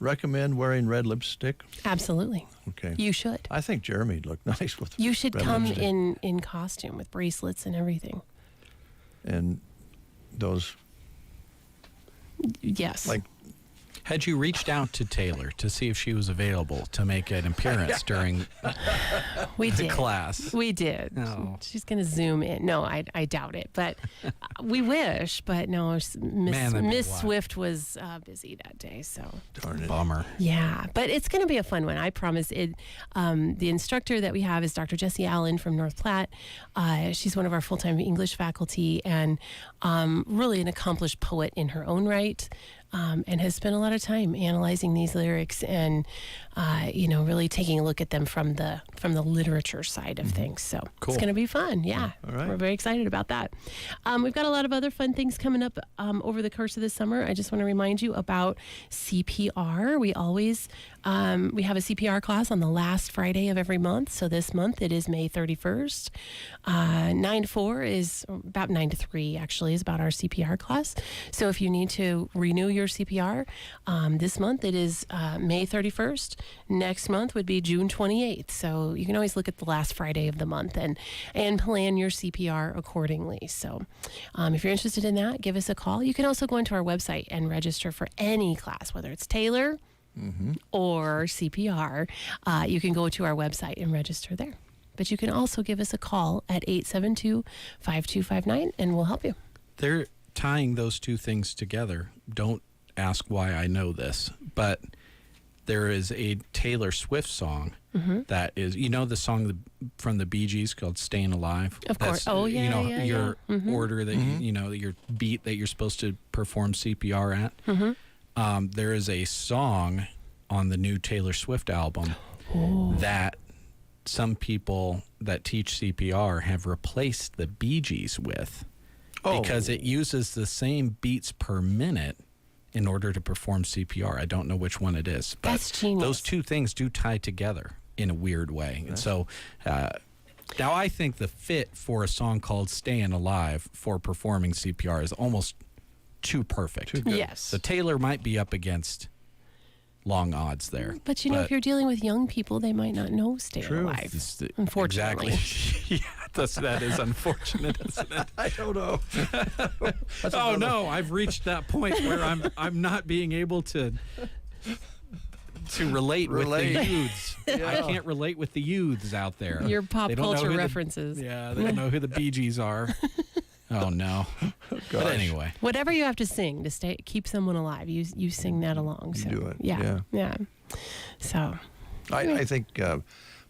recommend wearing red lipstick? Absolutely. Okay. You should. I think Jeremy'd look nice with You should red come lipstick. in costume with bracelets and everything. And those... Yes. Had you reached out to Taylor to see if she was available to make an appearance during the class? We did. No. She's going to Zoom in. No, I doubt it. But we wish. But no, Miss Swift was busy that day. So darn it. Bummer. Yeah, but it's going to be a fun one. I promise. The instructor that we have is Dr. Jessie Allen from North Platte. She's one of our full-time English faculty and really an accomplished poet in her own right. And has spent a lot of time analyzing these lyrics and, really taking a look at them from the from the literature side of things. So it's going to be fun. Yeah. All right. We're very excited about that. We've got a lot of other fun things coming up over the course of the summer. I just want to remind you about CPR. We always we have a CPR class on the last Friday of every month. So this month it is May 31st. 9 to 4 is about 9 to 3 actually is about our CPR class. So if you need to renew your CPR, this month it is May 31st. Next month would be June 28th. So you can always look at the last Friday of the month and plan your CPR accordingly. So if you're interested in that, give us a call. You can also go into our website and register for any class, whether it's Taylor or CPR. You can go to our website and register there. But you can also give us a call at 872-5259 and we'll help you. They're tying those two things together. Don't ask why I know this, but there is a Taylor Swift song that is, the song from the Bee Gees called "Staying Alive." Of course. Your order that your beat that you're supposed to perform CPR at. There is a song on the new Taylor Swift album that some people that teach CPR have replaced the Bee Gees with because it uses the same beats per minute in order to perform CPR. I don't know which one it is, but that's genius. Those two things do tie together in a weird way. And so now I think the fit for a song called "Staying Alive" for performing CPR is almost too perfect. Too good. Yes. So Taylor might be up against long odds there. But if you're dealing with young people, they might not know "Staying Alive." Unfortunately. Exactly. That is unfortunate, isn't it? I don't know. No, I've reached that point where I'm not being able to relate with the youths. Yeah. I can't relate with the youths out there. Your pop They don't know culture who references. they don't know who the Bee Gees are. Oh no. But anyway, whatever you have to sing to keep someone alive, you sing that along. So do it. Yeah. So I think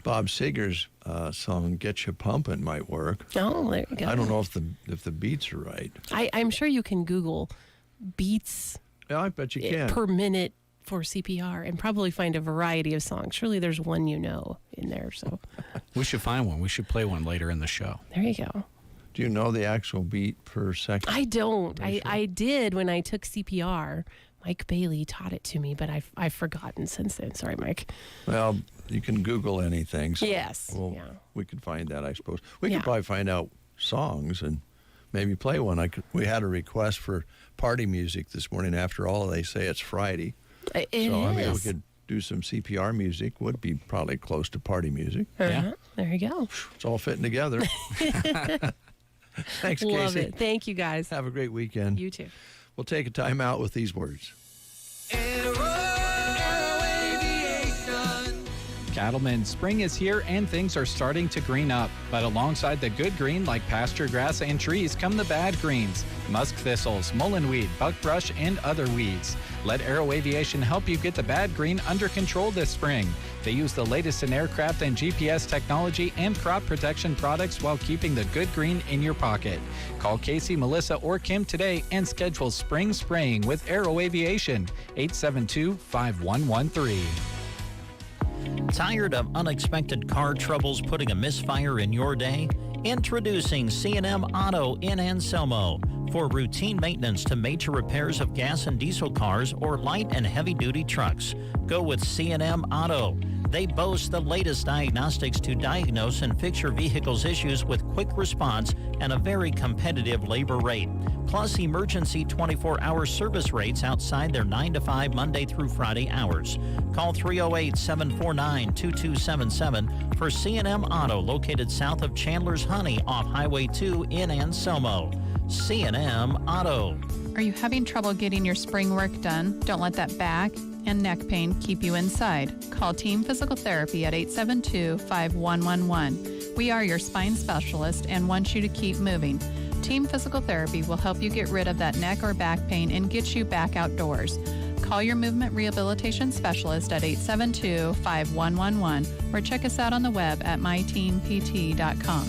Bob Seger's song "Get You Pumpin'" might work. Oh, there you go. I don't know if the beats are right. I'm sure you can Google beats. Yeah, I bet you can. Per minute for CPR and probably find a variety of songs. Surely there's one in there. So we should find one. We should play one later in the show. There you go. Do you know the actual beat per second? I don't. I did when I took CPR. Mike Bailey taught it to me, but I've forgotten since then. Sorry, Mike. Well, you can Google anything. So yes. We could find that, I suppose. We could probably find out songs and maybe play one. We had a request for party music this morning. After all, they say it's Friday. It is. I mean, we could do some CPR music. Would be probably close to party music. Yeah. There you go. It's all fitting together. Thanks, Casey. Love it. Thank you, guys. Have a great weekend. You too. We'll take a time out with these words. Cattlemen, spring is here and things are starting to green up. But alongside the good green like pasture grass and trees come the bad greens. Musk thistles, mullenweed, buckbrush, and other weeds. Let Aero Aviation help you get the bad green under control this spring. They use the latest in aircraft and GPS technology and crop protection products while keeping the good green in your pocket. Call Casey, Melissa, or Kim today and schedule spring spraying with Aero Aviation. 872-5113. Tired of unexpected car troubles putting a misfire in your day? Introducing C&M Auto in Anselmo. For routine maintenance to major repairs of gas and diesel cars or light and heavy-duty trucks, go with C&M Auto. They boast the latest diagnostics to diagnose and fix your vehicle's issues with quick response and a very competitive labor rate. Plus emergency 24-hour service rates outside their 9 to 5 Monday through Friday hours. Call 308-749-2277 for C&M Auto, located south of Chandler's Honey off Highway 2 in Anselmo. C&M Auto. Are you having trouble getting your spring work done? Don't let that back and neck pain keep you inside. Call Team Physical Therapy at 872-5111. We are your spine specialist and want you to keep moving. Team Physical Therapy will help you get rid of that neck or back pain and get you back outdoors. Call your movement rehabilitation specialist at 872-5111 or check us out on the web at myteampt.com.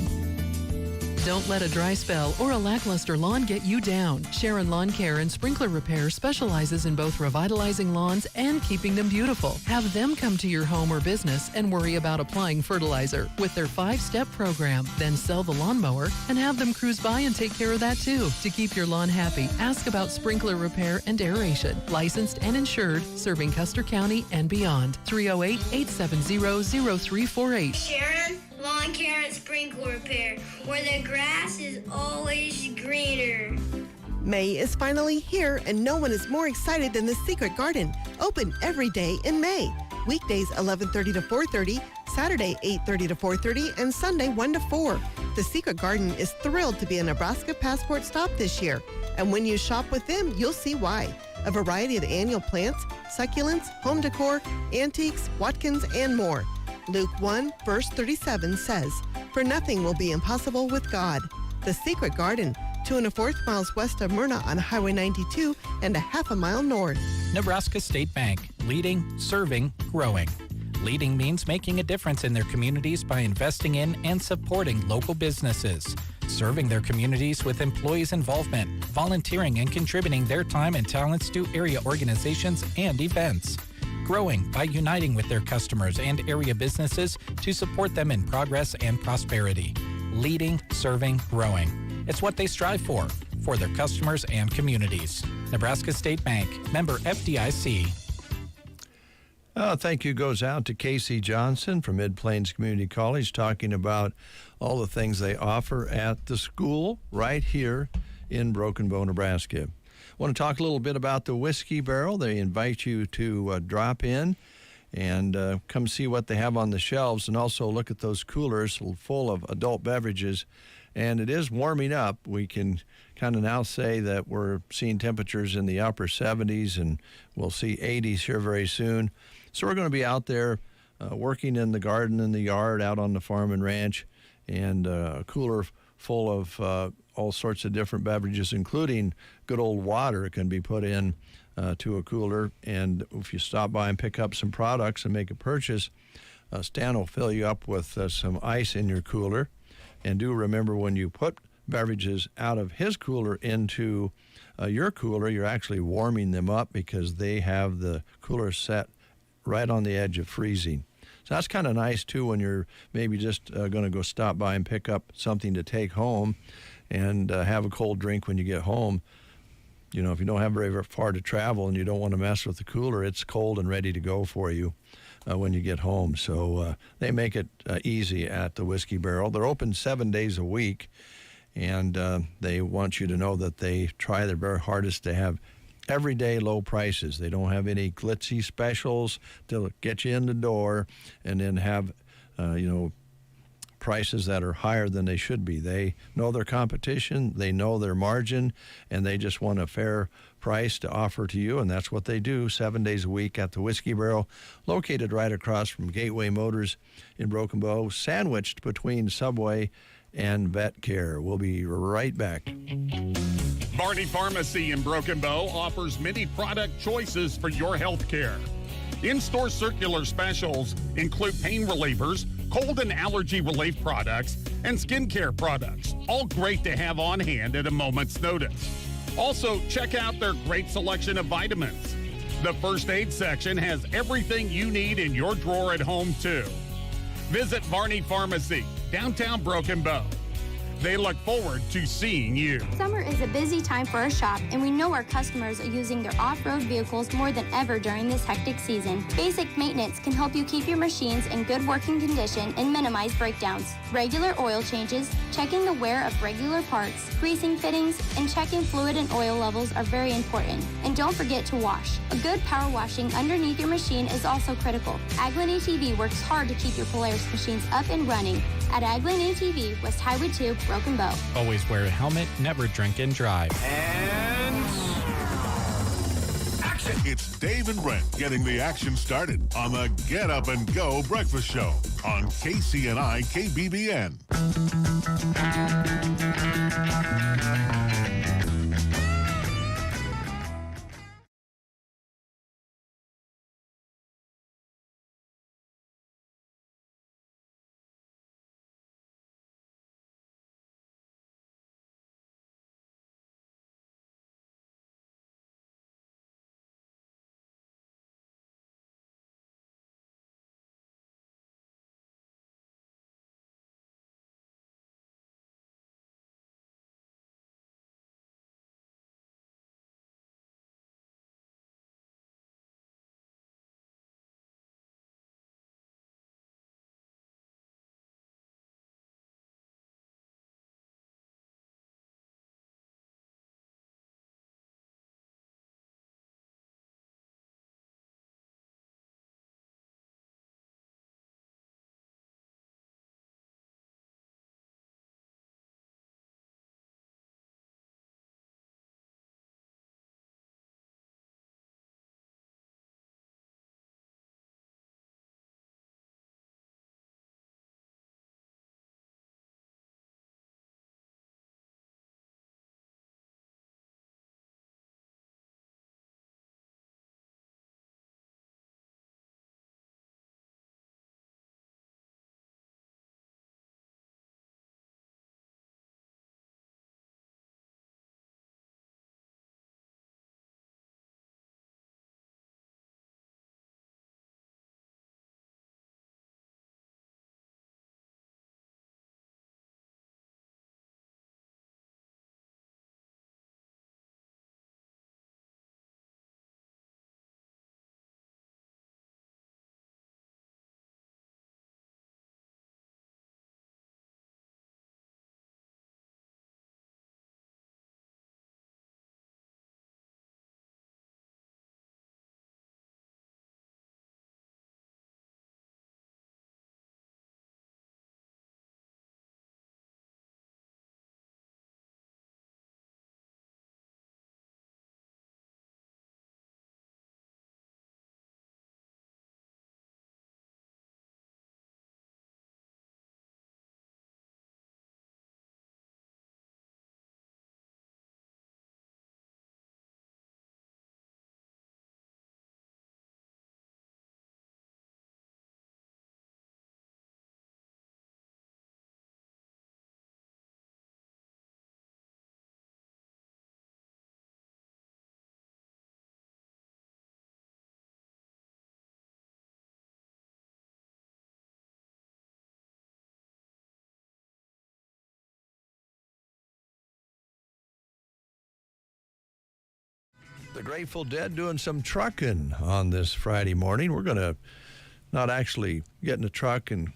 Don't let a dry spell or a lackluster lawn get you down. Sharon Lawn Care and Sprinkler Repair specializes in both revitalizing lawns and keeping them beautiful. Have them come to your home or business and worry about applying fertilizer with their 5-step program. Then sell the lawnmower and have them cruise by and take care of that too. To keep your lawn happy, ask about sprinkler repair and aeration. Licensed and insured, serving Custer County and beyond. 308-870-0348. Sharon Lawn Care and Sprinkler Repair, where the grass is always greener. May is finally here, and no one is more excited than the Secret Garden. Open every day in May. Weekdays 11:30 to 4:30, Saturday 8:30 to 4:30, and Sunday 1 to 4. The Secret Garden is thrilled to be a Nebraska Passport stop this year. And when you shop with them, you'll see why. A variety of annual plants, succulents, home decor, antiques, Watkins, and more. Luke 1, verse 37 says, "For nothing will be impossible with God." The Secret Garden, 2 1/4 miles west of Myrna on Highway 92 and a half a mile north. Nebraska State Bank, leading, serving, growing. Leading means making a difference in their communities by investing in and supporting local businesses. Serving their communities with employees' involvement, volunteering and contributing their time and talents to area organizations and events. Growing by uniting with their customers and area businesses to support them in progress and prosperity. Leading, serving, growing. It's what they strive for their customers and communities. Nebraska State Bank, member FDIC. Thank you goes out to Casey Johnson from Mid-Plains Community College, talking about all the things they offer at the school right here in Broken Bow, Nebraska. Want to talk a little bit about the Whiskey Barrel. They invite you to drop in and come see what they have on the shelves, and also look at those coolers full of adult beverages. And it is warming up. We can kind of now say that we're seeing temperatures in the upper 70s, and we'll see 80s here very soon. So we're going to be out there working in the garden, in the yard, out on the farm and ranch, and a cooler full of all sorts of different beverages, including good old water can be put in to a cooler. And if you stop by and pick up some products and make a purchase, Stan will fill you up with some ice in your cooler. And do remember, when you put beverages out of his cooler into your cooler, you're actually warming them up, because they have the cooler set right on the edge of freezing. So that's kind of nice, too, when you're maybe just going to go stop by and pick up something to take home and have a cold drink when you get home. You know, if you don't have very far to travel and you don't want to mess with the cooler, it's cold and ready to go for you when you get home. So they make it easy at the Whiskey Barrel. They're open 7 days a week, and they want you to know that they try their very hardest to have everyday low prices. They don't have any glitzy specials to get you in the door and then have, prices that are higher than they should be. They know their competition, they know their margin, and they just want a fair price to offer to you, and that's what they do 7 days a week at the Whiskey Barrel, located right across from Gateway Motors in Broken Bow, sandwiched between Subway and Vet Care. We'll be right back. Barney Pharmacy in Broken Bow offers many product choices for your health care. In-store circular specials include pain relievers, cold and allergy relief products, and skincare products, all great to have on hand at a moment's notice. Also, check out their great selection of vitamins. The first aid section has everything you need in your drawer at home, too. Visit Barney Pharmacy, downtown Broken Bow. They look forward to seeing you. Summer is a busy time for our shop, and we know our customers are using their off-road vehicles more than ever during this hectic season. Basic maintenance can help you keep your machines in good working condition and minimize breakdowns. Regular oil changes, checking the wear of regular parts, greasing fittings, and checking fluid and oil levels are very important. And don't forget to wash. A good power washing underneath your machine is also critical. Aglin ATV works hard to keep your Polaris machines up and running. At Aglin ATV, West Highway 2, Broken Bow. Always wear a helmet, never drink and drive. And action! It's Dave and Brent getting the action started on the Get Up and Go Breakfast Show on KCNI KBBN. The Grateful Dead doing some trucking on this Friday morning. We're going to not actually get in the truck and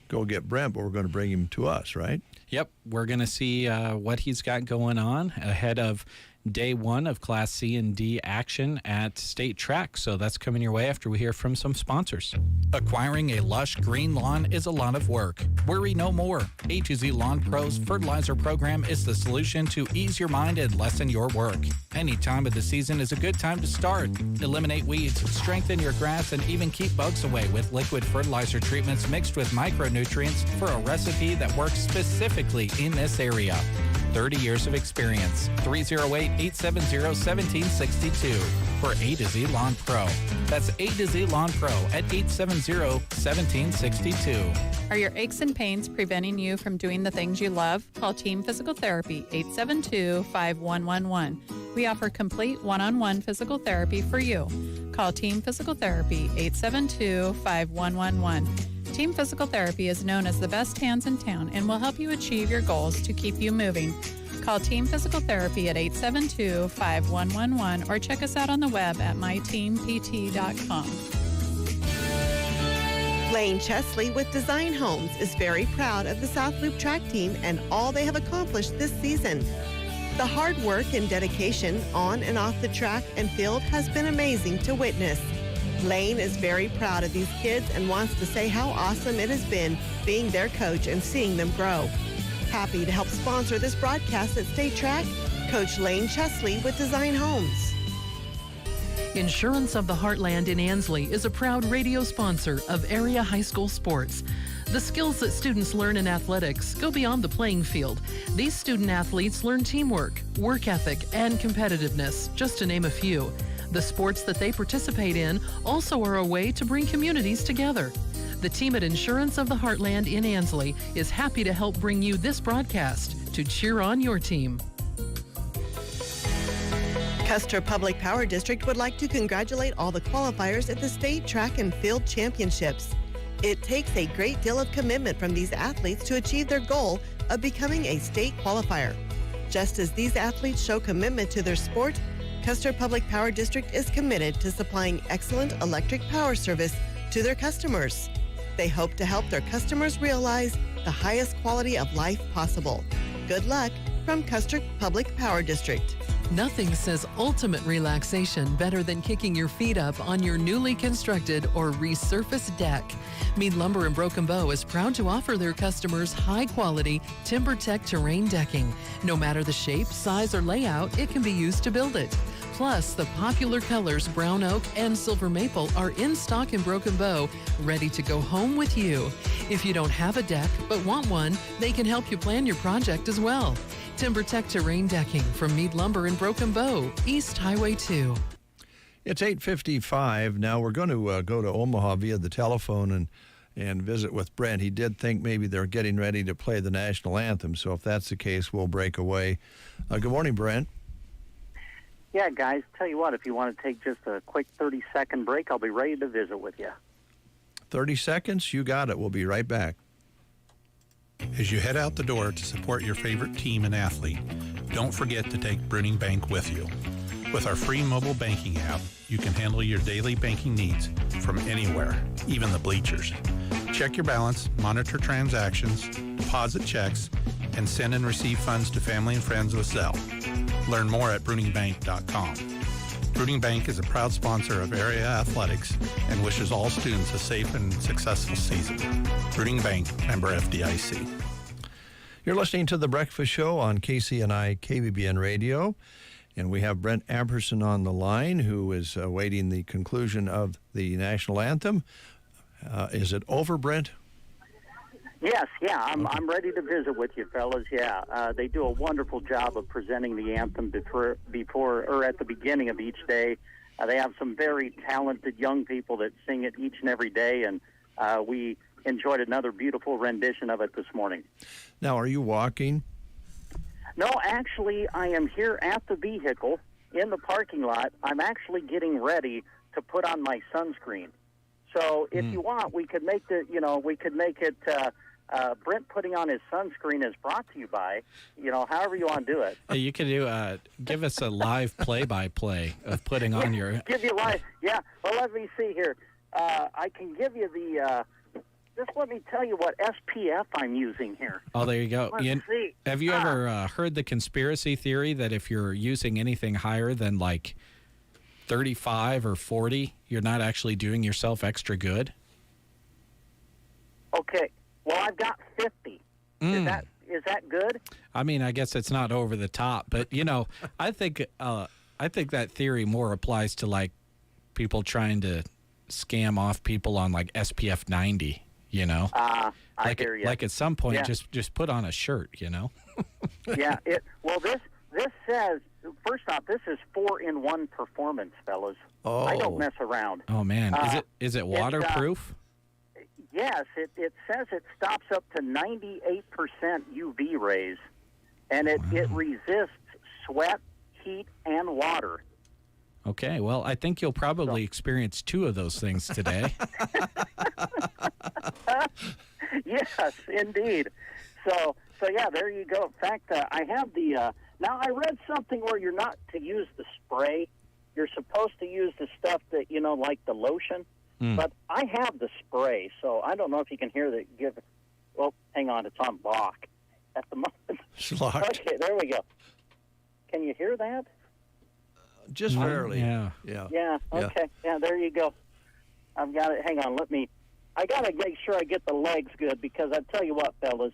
go get Brent, but we're going to bring him to us, right? Yep, we're going to see what he's got going on ahead of day one of Class C and D action at State Track. So that's coming your way after we hear from some sponsors. Acquiring a lush green lawn is a lot of work. Worry no more. A to Z Lawn Pro's fertilizer program is the solution to ease your mind and lessen your work. Any time of the season is a good time to start. Eliminate weeds, strengthen your grass, and even keep bugs away with liquid fertilizer treatments mixed with micronutrients for a recipe that works specifically in this area. 30 years of experience. 308-870-1762 for A to Z Lawn Pro. That's A to Z Lawn Pro at 870-1762. Are your aches and pains preventing you from doing the things you love? Call Team Physical Therapy, 872-5111. We offer complete one-on-one physical therapy for you. Call Team Physical Therapy, 872-5111. Team Physical Therapy is known as the best hands in town and will help you achieve your goals to keep you moving. Call Team Physical Therapy at 872-5111 or check us out on the web at myteampt.com. Lane Chesley with Design Homes is very proud of the South Loop track team and all they have accomplished this season. The hard work and dedication on and off the track and field has been amazing to witness. Lane is very proud of these kids and wants to say how awesome it has been being their coach and seeing them grow. Happy to help sponsor this broadcast at State Track, Coach Lane Chesley with Design Homes. Insurance of the Heartland in Ansley is a proud radio sponsor of area high school sports. The skills that students learn in athletics go beyond the playing field. These student athletes learn teamwork, work ethic, and competitiveness, just to name a few. The sports that they participate in also are a way to bring communities together. The team at Insurance of the Heartland in Ansley is happy to help bring you this broadcast to cheer on your team. Custer Public Power District would like to congratulate all the qualifiers at the State Track and Field Championships. It takes a great deal of commitment from these athletes to achieve their goal of becoming a state qualifier. Just as these athletes show commitment to their sport, Custer Public Power District is committed to supplying excellent electric power service to their customers. They hope to help their customers realize the highest quality of life possible. Good luck from Custer Public Power District. Nothing says ultimate relaxation better than kicking your feet up on your newly constructed or resurfaced deck. Mead Lumber in Broken Bow is proud to offer their customers high-quality TimberTech terrain decking. No matter the shape, size, or layout, it can be used to build it. Plus, the popular colors brown oak and silver maple are in stock in Broken Bow, ready to go home with you. If you don't have a deck but want one, they can help you plan your project as well. TimberTech Terrain Decking from Mead Lumber in Broken Bow, East Highway 2. It's 8:55. Now we're going to go to Omaha via the telephone and visit with Brent. He did think maybe they're getting ready to play the national anthem, so if that's the case, we'll break away. Good morning, Brent. Yeah, guys, tell you what, if you want to take just a quick 30-second break, I'll be ready to visit with you. 30 seconds? You got it. We'll be right back. As you head out the door to support your favorite team and athlete, don't forget to take Bruning Bank with you. With our free mobile banking app, you can handle your daily banking needs from anywhere, even the bleachers. Check your balance, monitor transactions, deposit checks, and send and receive funds to family and friends with Zelle. Learn more at bruningbank.com. Bruning Bank is a proud sponsor of area athletics and wishes all students a safe and successful season. Bruning Bank, member FDIC. You're listening to The Breakfast Show on KCNI KBBN Radio, and we have Brent Amperson on the line, who is awaiting the conclusion of the national anthem. Is it over, Brent? Yes, yeah, I'm ready to visit with you, fellas. Yeah, they do a wonderful job of presenting the anthem before or at the beginning of each day. They have some very talented young people that sing it each and every day, and we enjoyed another beautiful rendition of it this morning. Now, are you walking? No, actually, I am here at the vehicle in the parking lot. I'm actually getting ready to put on my sunscreen. So if you want, we could make it Brent putting on his sunscreen is brought to you by, however you want to do it. Hey, you can do give us a live play-by-play of putting on your. Give you live, yeah. Well, let me see here. I can give you the. Just let me tell you what SPF I'm using here. Oh, there you go. Let's see. Have you ever heard the conspiracy theory that if you're using anything higher than like 35 or 40, you're not actually doing yourself extra good? Okay. Well, I've got 50. Is that good? I mean, I guess it's not over the top, but I think that theory more applies to like people trying to scam off people on like SPF 90. I hear you. Like at some point, just put on a shirt. Yeah. This says, first off, this is 4-in-1 performance, fellas. Oh. I don't mess around. Oh man, is it waterproof? Yes, it says it stops up to 98% UV rays, and it resists sweat, heat, and water. Okay, well, I think you'll probably experience 2 of those things today. Yes, indeed. So yeah, there you go. In fact, I have the. Now I read something where you're not to use the spray. You're supposed to use the stuff that like the lotion. But I have the spray, so I don't know if you can hear that. Well, hang on, it's on lock at the moment. It's locked. Okay, there we go. Can you hear that? Just barely. Yeah. Yeah. Okay. Yeah. There you go. I've got it. Hang on. I got to make sure I get the legs good because I tell you what, fellas,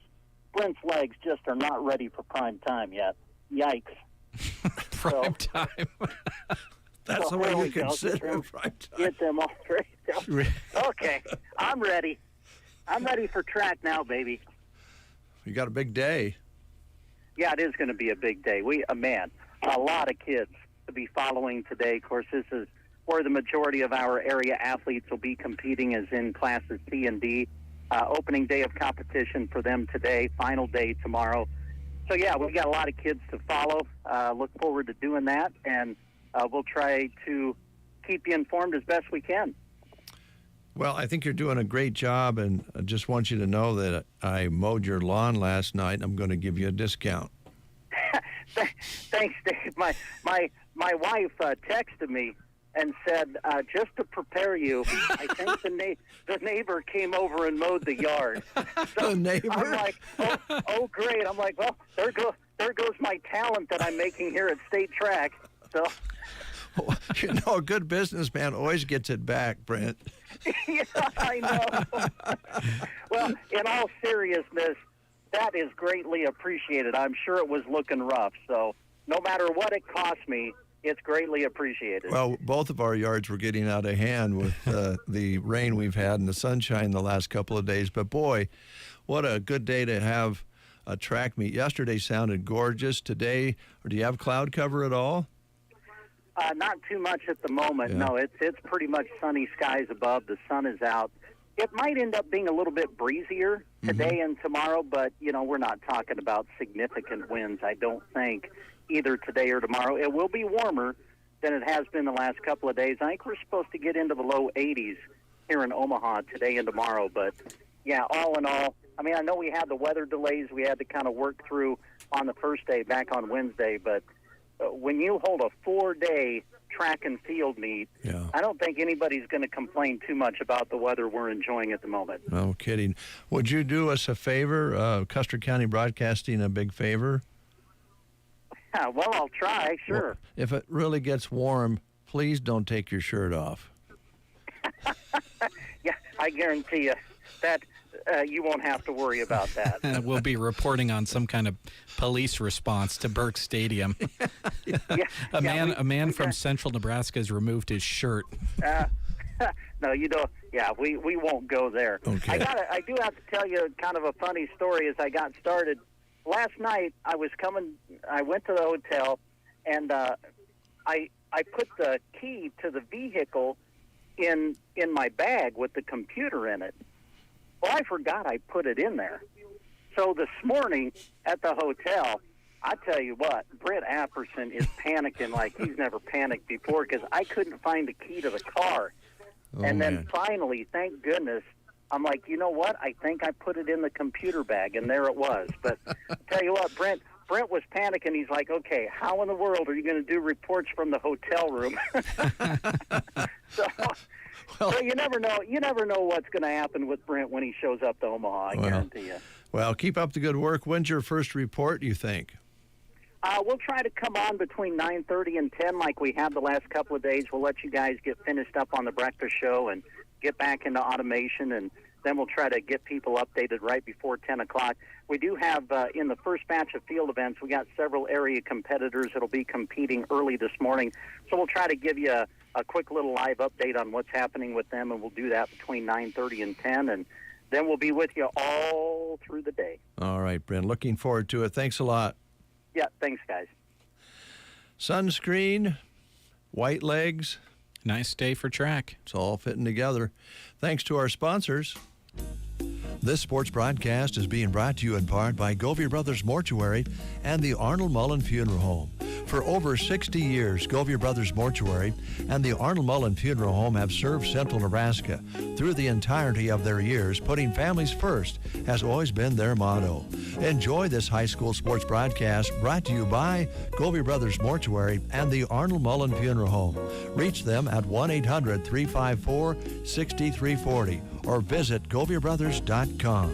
Brent's legs just are not ready for prime time yet. Yikes. Prime time. That's the way you consider prime time. Get them all straight. Okay. I'm ready. I'm ready for track now, baby. You got a big day. Yeah, it is going to be a big day. A lot of kids to be following today. Of course, this is where the majority of our area athletes will be competing, is in classes C and D. Opening day of competition for them today, final day tomorrow. So, yeah, we've got a lot of kids to follow. Look forward to doing that, and we'll try to keep you informed as best we can. Well, I think you're doing a great job, and I just want you to know that I mowed your lawn last night, and I'm going to give you a discount. Thanks, Dave. My wife texted me and said, just to prepare you, I think the neighbor came over and mowed the yard. So the neighbor? I'm like, oh, great. I'm like, well, there goes my talent that I'm making here at State Track. So, a good businessman always gets it back, Brent. Yeah, I know. Well, in all seriousness, that is greatly appreciated. I'm sure it was looking rough. So no matter what it cost me, it's greatly appreciated. Well, both of our yards were getting out of hand with the rain we've had and the sunshine the last couple of days. But, boy, what a good day to have a track meet. Yesterday sounded gorgeous. Today, do you have cloud cover at all? Not too much at the moment. Yeah. No, it's pretty much sunny skies above. The sun is out. It might end up being a little bit breezier today and tomorrow, but, we're not talking about significant winds, I don't think, either today or tomorrow. It will be warmer than it has been the last couple of days. I think we're supposed to get into the low 80s here in Omaha today and tomorrow. But, yeah, all in all, I mean, I know we had the weather delays we had to kind of work through on the first day back on Wednesday, but when you hold a 4-day track and field meet, I don't think anybody's going to complain too much about the weather we're enjoying at the moment. No kidding. Would you do us a favor, Custer County Broadcasting a big favor? Yeah, well, I'll try, sure. Well, if it really gets warm, please don't take your shirt off. Yeah, I guarantee you that you won't have to worry about that. We'll be reporting on some kind of police response to Burke Stadium. A man from central Nebraska has removed his shirt. No, you don't. Yeah, we won't go there. Okay. I do have to tell you kind of a funny story as I got started. Last night I went to the hotel, and I put the key to the vehicle in my bag with the computer in it. Well, I forgot I put it in there. So this morning at the hotel, I tell you what, Britt Apperson is panicking like he's never panicked before because I couldn't find the key to the car. And then finally, thank goodness, I'm like, you know what? I think I put it in the computer bag, and there it was. But tell you what, Brent was panicking. He's like, okay, how in the world are you going to do reports from the hotel room? So you never know. You never know what's going to happen with Brent when he shows up to Omaha, I guarantee you. Well, keep up the good work. When's your first report, you think? We'll try to come on between 9:30 and 10 like we have the last couple of days. We'll let you guys get finished up on the breakfast show and get back into automation, and then we'll try to get people updated right before 10 o'clock. We do have, in the first batch of field events, we got several area competitors that will be competing early this morning. So we'll try to give you a quick little live update on what's happening with them, and we'll do that between 9:30 and 10, and then we'll be with you all through the day. All right, Brent. Looking forward to it. Thanks a lot. Yeah, thanks, guys. Sunscreen, white legs. Nice day for track. It's all fitting together. Thanks to our sponsors. This sports broadcast is being brought to you in part by Govey Brothers Mortuary and the Arnold Mullen Funeral Home. For over 60 years, Govey Brothers Mortuary and the Arnold Mullen Funeral Home have served Central Nebraska. Through the entirety of their years, putting families first has always been their motto. Enjoy this high school sports broadcast brought to you by Govey Brothers Mortuary and the Arnold Mullen Funeral Home. Reach them at 1-800-354-6340 or visit GoveyBrothers.com.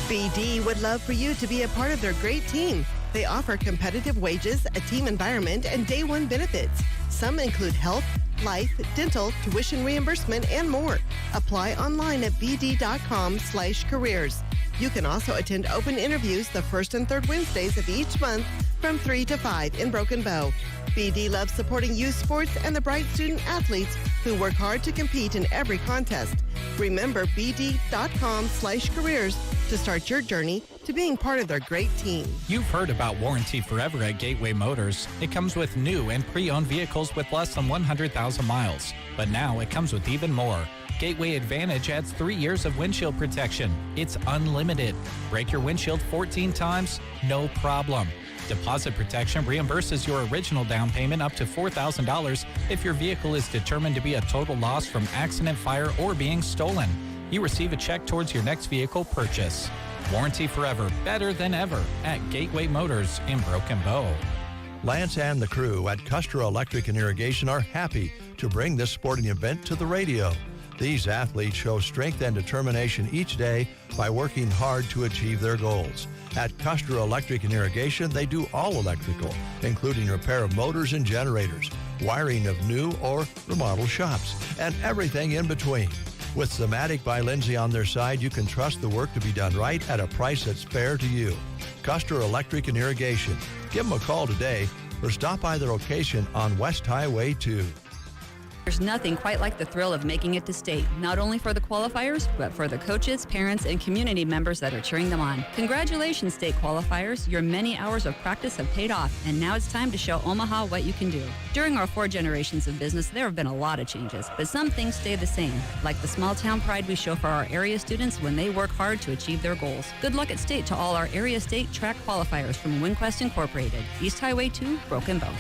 BD would love for you to be a part of their great team. They offer competitive wages, a team environment, and day one benefits. Some include health, life, dental, tuition reimbursement, and more. Apply online at bd.com/careers. You can also attend open interviews the first and third Wednesdays of each month from 3 to 5 in Broken Bow. BD loves supporting youth sports and the bright student athletes who work hard to compete in every contest. Remember bd.com/careers to start your journey to being part of their great team. You've heard about Warranty Forever at Gateway Motors. It comes with new and pre-owned vehicles with less than 100,000 miles. But now it comes with even more. Gateway Advantage adds 3 years of windshield protection. It's unlimited. Break your windshield 14 times? No problem. Deposit protection reimburses your original down payment up to $4,000 if your vehicle is determined to be a total loss from accident, fire, or being stolen. You receive a check towards your next vehicle purchase. Warranty Forever, better than ever at Gateway Motors in Broken Bow. Lance and the crew at Custer Electric and Irrigation are happy to bring this sporting event to the radio. These athletes show strength and determination each day by working hard to achieve their goals. At Custer Electric and Irrigation, they do all electrical, including repair of motors and generators, wiring of new or remodeled shops, and everything in between. With Thematic by Lindsay on their side, you can trust the work to be done right at a price that's fair to you. Custer Electric and Irrigation. Give them a call today or stop by their location on West Highway 2. There's nothing quite like the thrill of making it to state, not only for the qualifiers, but for the coaches, parents, and community members that are cheering them on. Congratulations, state qualifiers. Your many hours of practice have paid off, and now it's time to show Omaha what you can do. During our 4 generations of business, there have been a lot of changes, but some things stay the same, like the small town pride we show for our area students when they work hard to achieve their goals. Good luck at state to all our area state track qualifiers from WinQuest Incorporated, East Highway 2, Broken Bow.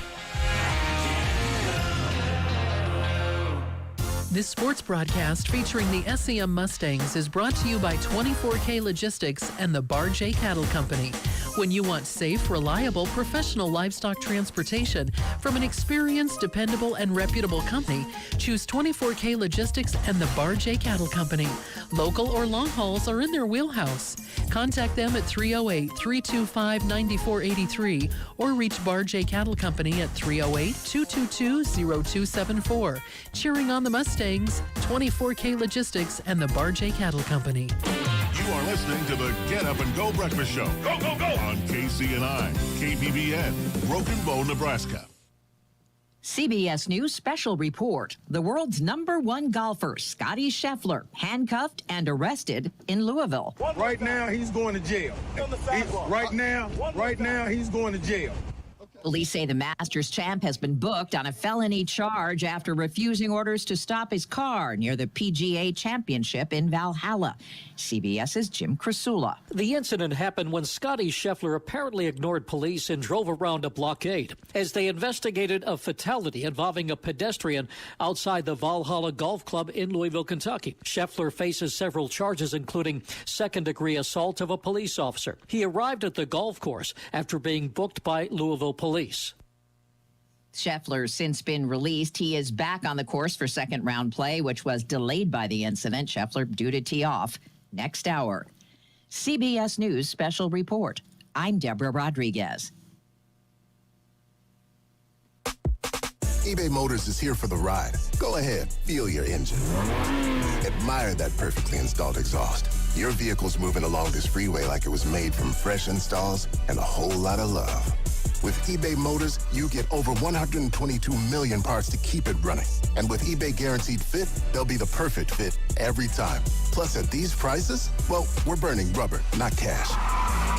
This sports broadcast featuring the SEM Mustangs is brought to you by 24K Logistics and the Bar J Cattle Company. When you want safe, reliable, professional livestock transportation from an experienced, dependable, and reputable company, choose 24K Logistics and the Bar J Cattle Company. Local or long hauls are in their wheelhouse. Contact them at 308-325-9483 or reach Bar J Cattle Company at 308-222-0274. Cheering on the Mustangs, 24K Logistics and the Bar J Cattle Company. You are listening to the Get Up and Go Breakfast Show. Go, go, go! On KCNI, KBBN, Broken Bow, Nebraska. CBS News special report. The world's #1 golfer, Scottie Scheffler, handcuffed and arrested in Louisville. Right now, he's going to jail. Right now, he's going to jail. Police say the Masters champ has been booked on a felony charge after refusing orders to stop his car near the PGA Championship in Valhalla. CBS's Jim Krasula. The incident happened when Scotty Scheffler apparently ignored police and drove around a blockade as they investigated a fatality involving a pedestrian outside the Valhalla Golf Club in Louisville, Kentucky. Scheffler faces several charges, including second-degree assault of a police officer. He arrived at the golf course after being booked by Louisville police. Scheffler's since been released. He is back on the course for second-round play, which was delayed by the incident. Scheffler due to tee off next hour. CBS News Special Report. I'm Deborah Rodriguez. eBay Motors is here for the ride. Go ahead, feel your engine. Admire that perfectly installed exhaust. Your vehicle's moving along this freeway like it was made from fresh installs and a whole lot of love. With eBay Motors, you get over 122 million parts to keep it running. And with eBay Guaranteed Fit, they'll be the perfect fit every time. Plus, at these prices, well, we're burning rubber, not cash.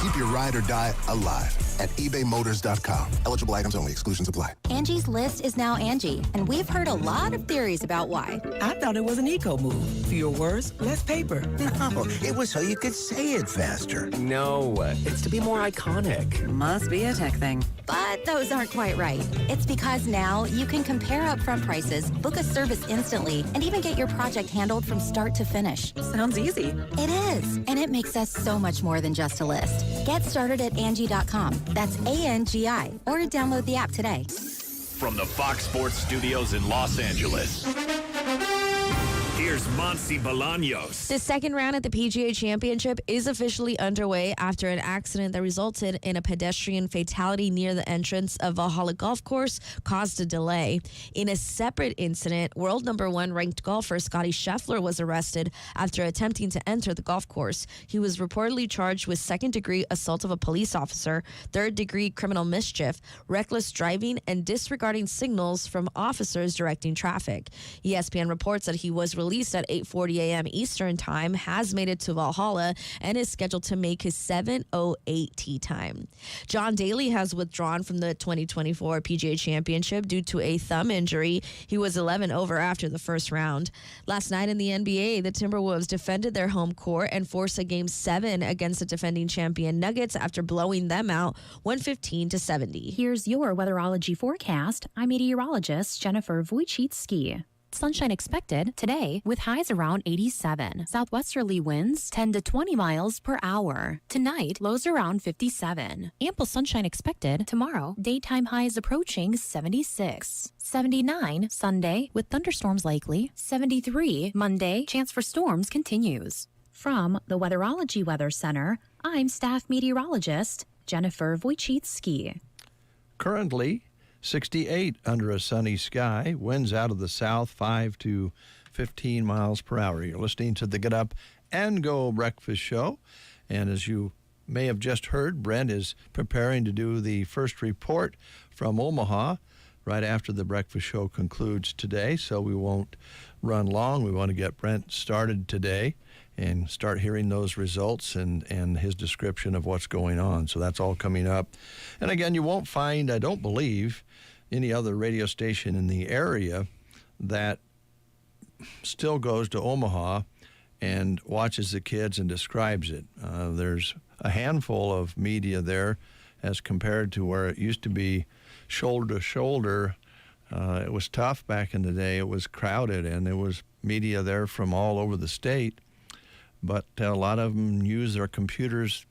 Keep your ride or die alive at ebaymotors.com. Eligible items only. Exclusions apply. Angie's List is now Angie, and we've heard a lot of theories about why. I thought it was an eco move. Fewer words, less paper. No, it was so you could say it faster. No, it's to be more iconic. Must be a tech thing. But those aren't quite right. It's because now you can compare upfront prices, book a service instantly, and even get your project handled from start to finish. Sounds easy. It is, and it makes us so much more than just a list. Get started at Angie.com. That's ANGI, or download the app today. From the Fox Sports Studios in Los Angeles, here's Monsi Bolaños. The second round at the PGA Championship is officially underway after an accident that resulted in a pedestrian fatality near the entrance of Valhalla Golf Course caused a delay. In a separate incident, world number 1 ranked golfer Scotty Scheffler was arrested after attempting to enter the golf course. He was reportedly charged with second-degree assault of a police officer, third-degree criminal mischief, reckless driving, and disregarding signals from officers directing traffic. ESPN reports that he was released at 8:40 a.m. Eastern Time, has made it to Valhalla, and is scheduled to make his 7:08 tee time. John Daly has withdrawn from the 2024 PGA Championship due to a thumb injury. He was 11 over after the first round. Last night in the NBA, the Timberwolves defended their home court and forced a Game 7 against the defending champion Nuggets after blowing them out 115-70. Here's your weatherology forecast. I'm meteorologist Jennifer Wojcicki. Sunshine expected today with highs around 87. Southwesterly winds 10 to 20 miles per hour. Tonight, lows around 57. Ample sunshine expected tomorrow. Daytime highs approaching 76. 79 Sunday with thunderstorms likely. 73 Monday. Chance for storms continues. From the Weatherology Weather Center, I'm staff meteorologist Jennifer Wojcicki. Currently 68 under a sunny sky, winds out of the south 5 to 15 miles per hour. You're listening to the Get Up and Go Breakfast Show. And as you may have just heard, Brent is preparing to do the first report from Omaha right after the breakfast show concludes today. So we won't run long. We want to get Brent started today and start hearing those results and his description of what's going on. So that's all coming up. And again, you won't find, I don't believe, any other radio station in the area that still goes to Omaha and watches the kids and describes it. There's a handful of media there as compared to where it used to be shoulder to shoulder. It was tough back in the day. It was crowded, and there was media there from all over the state. But a lot of them use their computers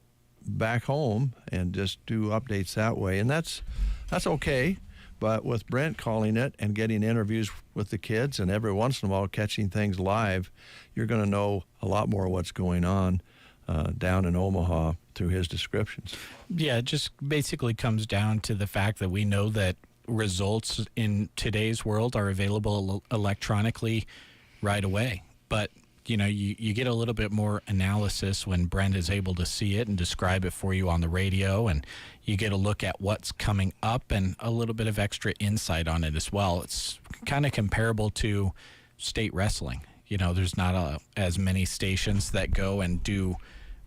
back home and just do updates that way. And that's okay. But with Brent calling it and getting interviews with the kids and every once in a while catching things live, you're going to know a lot more what's going on down in Omaha through his descriptions. Yeah, it just basically comes down to the fact that we know that results in today's world are available electronically right away. But you know, you get a little bit more analysis when Brent is able to see it and describe it for you on the radio, and you get a look at what's coming up and a little bit of extra insight on it as well. It's kind of comparable to state wrestling. You know, there's not as many stations that go and do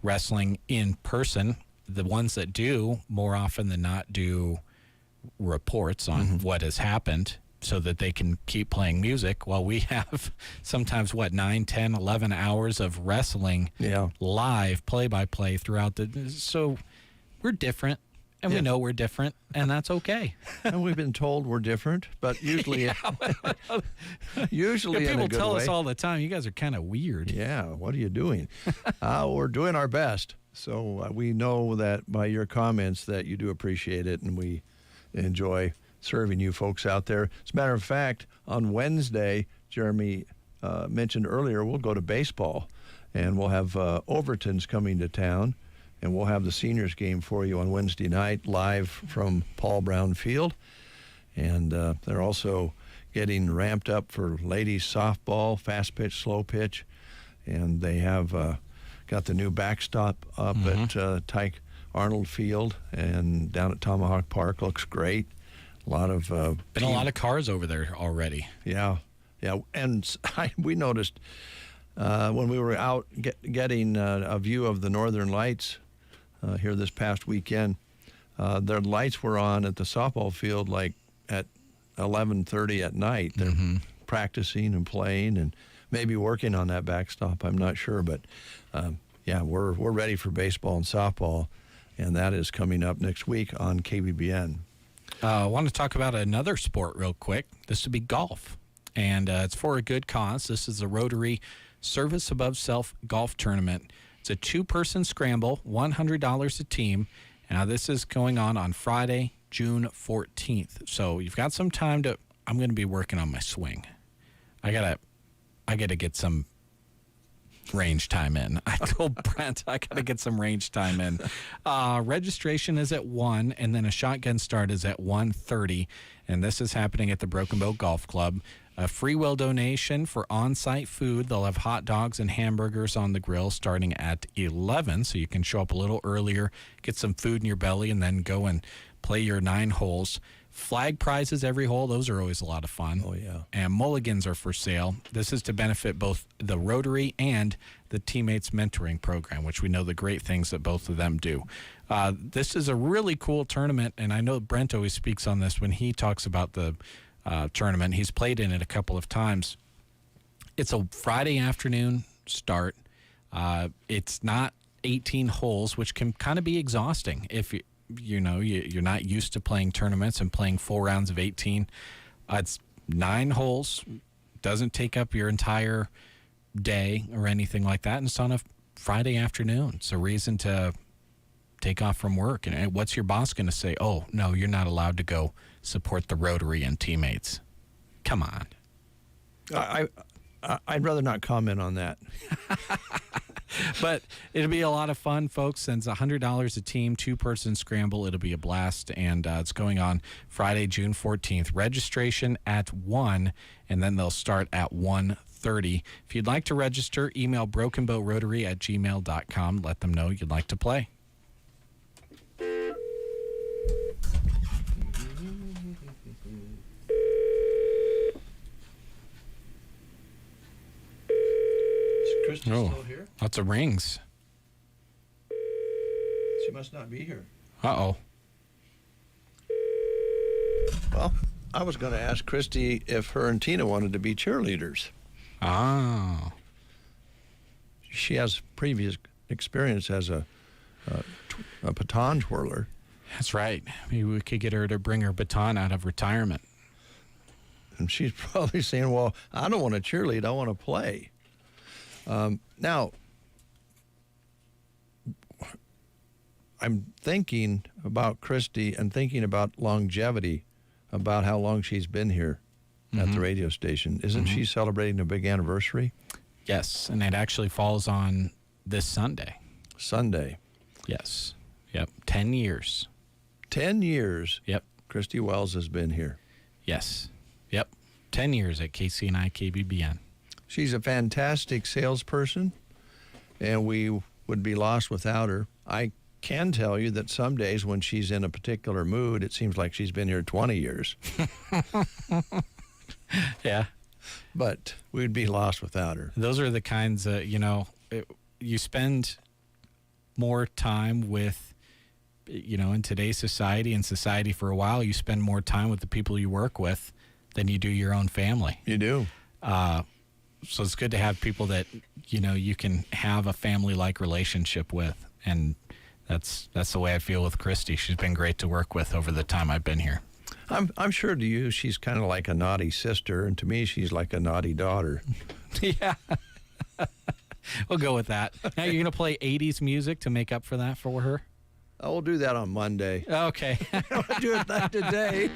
wrestling in person. The ones that do, more often than not, do reports on what has happened so that they can keep playing music, while we have sometimes, 9, 10, 11 hours of wrestling live play-by-play throughout so we're different, and we know we're different, and that's okay. And we've been told we're different, but usually usually in a people good tell way. us all the time, you guys are kind of weird. Yeah, what are you doing? We're doing our best. So we know that by your comments that you do appreciate it, and we enjoy serving you folks out there. As a matter of fact, on Wednesday, Jeremy mentioned earlier, we'll go to baseball, and we'll have Overton's coming to town, and we'll have the seniors game for you on Wednesday night live from Paul Brown Field. And they're also getting ramped up for ladies softball, fast pitch, slow pitch, and they have got the new backstop up at Tyke Arnold Field and down at Tomahawk Park. Looks great. A lot of been a lot of cars over there already. Yeah, and we noticed when we were out getting a view of the Northern Lights here this past weekend. Their lights were on at the softball field like at 11:30 at night. They're practicing and playing and maybe working on that backstop. I'm not sure, but we're ready for baseball and softball, and that is coming up next week on KBBN. I want to talk about another sport real quick. This would be golf, and it's for a good cause. This is the Rotary Service Above Self Golf Tournament. It's a 2-person scramble, $100 a team. Now, this is going on Friday, June 14th. So you've got some time to. I'm going to be working on my swing. I gotta get some range time in. I told Brent I gotta get some range time in. Registration is at 1, and then a shotgun start is at 1:30, and this is happening at the Broken Bow Golf Club. A free will donation for on-site food. They'll have hot dogs and hamburgers on the grill starting at 11, so you can show up a little earlier, get some food in your belly, and then go and play your 9 holes. Flag prizes every hole. Those are always a lot of fun. Oh, yeah. And mulligans are for sale. This is to benefit both the Rotary and the Teammates Mentoring Program, which we know the great things that both of them do. This is a really cool tournament, and I know Brent always speaks on this when he talks about the tournament. He's played in it a couple of times. It's a Friday afternoon start. It's not 18 holes, which can kind of be exhausting if you're not used to playing tournaments and playing 4 rounds of 18. It's 9 holes, doesn't take up your entire day or anything like that, and it's on a Friday afternoon. It's a reason to take off from work. And what's your boss going to say? Oh, no, you're not allowed to go support the Rotary and Teammates. Come on. I'd rather not comment on that. But it'll be a lot of fun, folks. And it's $100 a team, 2-person scramble. It'll be a blast, and it's going on Friday, June 14th. Registration at 1, and then they'll start at 1:30. If you'd like to register, email brokenbowrotary@gmail.com. Let them know you'd like to play. Christy still here? Lots of rings. She must not be here. Uh-oh. Well, I was going to ask Christy if her and Tina wanted to be cheerleaders. Oh. She has previous experience as a baton twirler. That's right. Maybe we could get her to bring her baton out of retirement. And she's probably saying, well, I don't want to cheerlead, I want to play. Now, I'm thinking about Christy and thinking about longevity, about how long she's been here at the radio station. Isn't she celebrating a big anniversary? Yes, and it actually falls on this Sunday. Sunday. Yes. Yep. 10 years. 10 years. Yep. Christy Wells has been here. Yes. Yep. 10 years at KCNI KBBN. She's a fantastic salesperson, and we would be lost without her. I can tell you that some days when she's in a particular mood, it seems like she's been here 20 years. Yeah. But we'd be lost without her. Those are the kinds of, you spend more time with in today's society and society for a while, you spend more time with the people you work with than you do your own family. You do. So it's good to have people that, you can have a family-like relationship with. And that's the way I feel with Christy. She's been great to work with over the time I've been here. I'm sure to you she's kind of like a naughty sister, and to me she's like a naughty daughter. Yeah. We'll go with that. Now you're going to play 80s music to make up for that for her? We'll do that on Monday. Okay. I'll do it that today.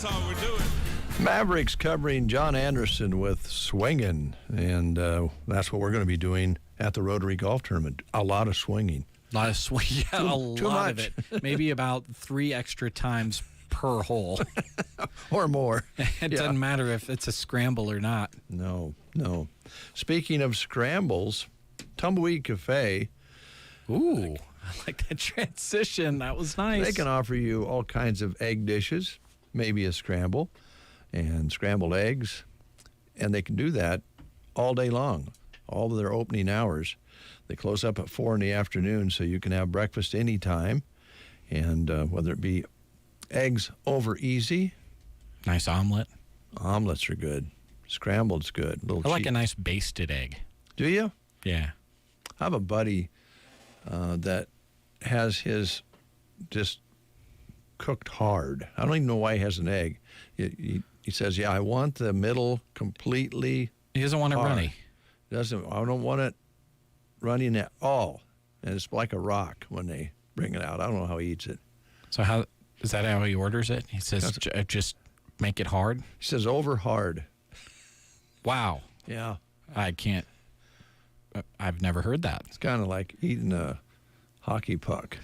That's all we're doing. Mavericks covering John Anderson with Swingin', and that's what we're going to be doing at the Rotary Golf Tournament. A lot of swinging. A lot of swing. Yeah, too lot much. of it. Maybe about 3 extra times per hole. Or more. It doesn't matter if it's a scramble or not. No. Speaking of scrambles, Tumbleweed Cafe. Ooh, I like that transition. That was nice. They can offer you all kinds of egg dishes, maybe a scramble, and scrambled eggs. And they can do that all day long, all of their opening hours. They close up at 4 in the afternoon, so you can have breakfast anytime. And whether it be eggs over easy. Nice omelet. Omelets are good. Scrambled's good. I like a nice basted egg. Do you? Yeah. I have a buddy that has his just cooked hard. I don't even know why he has an egg. He says, yeah, I want the middle completely He doesn't want it hard. runny. I don't want it running at all. And it's like a rock when they bring it out. I don't know how he eats it. So how is that how he orders it? He says, just make it hard? He says, over hard. Wow. Yeah. I can't. I've never heard that. It's kind of like eating a hockey puck.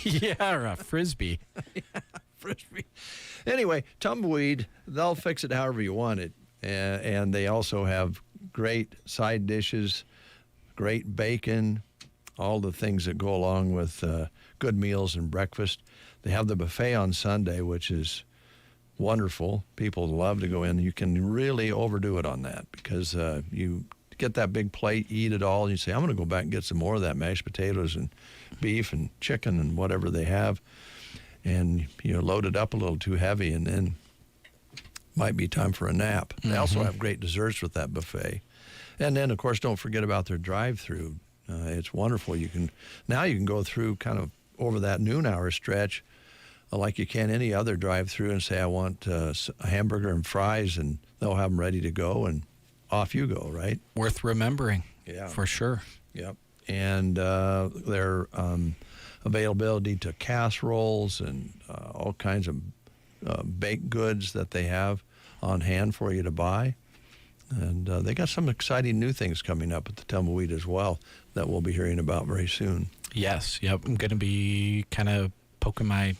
Yeah, or a Frisbee. Frisbee. Anyway, tumbleweed, they'll fix it however you want it. And they also have great side dishes, great bacon, all the things that go along with good meals and breakfast. They have the buffet on Sunday, which is wonderful. People love to go in. You can really overdo it on that because you get that big plate, eat it all, and you say, I'm going to go back and get some more of that mashed potatoes and beef and chicken and whatever they have. And load it up a little too heavy, and then might be time for a nap. They also have great desserts with that buffet. And then, of course, don't forget about their drive-through. It's wonderful. You can go through kind of over that noon hour stretch like you can any other drive-through and say, I want a hamburger and fries, and they'll have them ready to go, and off you go, right? Worth remembering. Yeah. For sure. Yep. And their availability to casseroles and all kinds of baked goods that they have on hand for you to buy. And they got some exciting new things coming up at the Tumbleweed as well that we'll be hearing about very soon. Yes. Yep. I'm going to be kind of poking my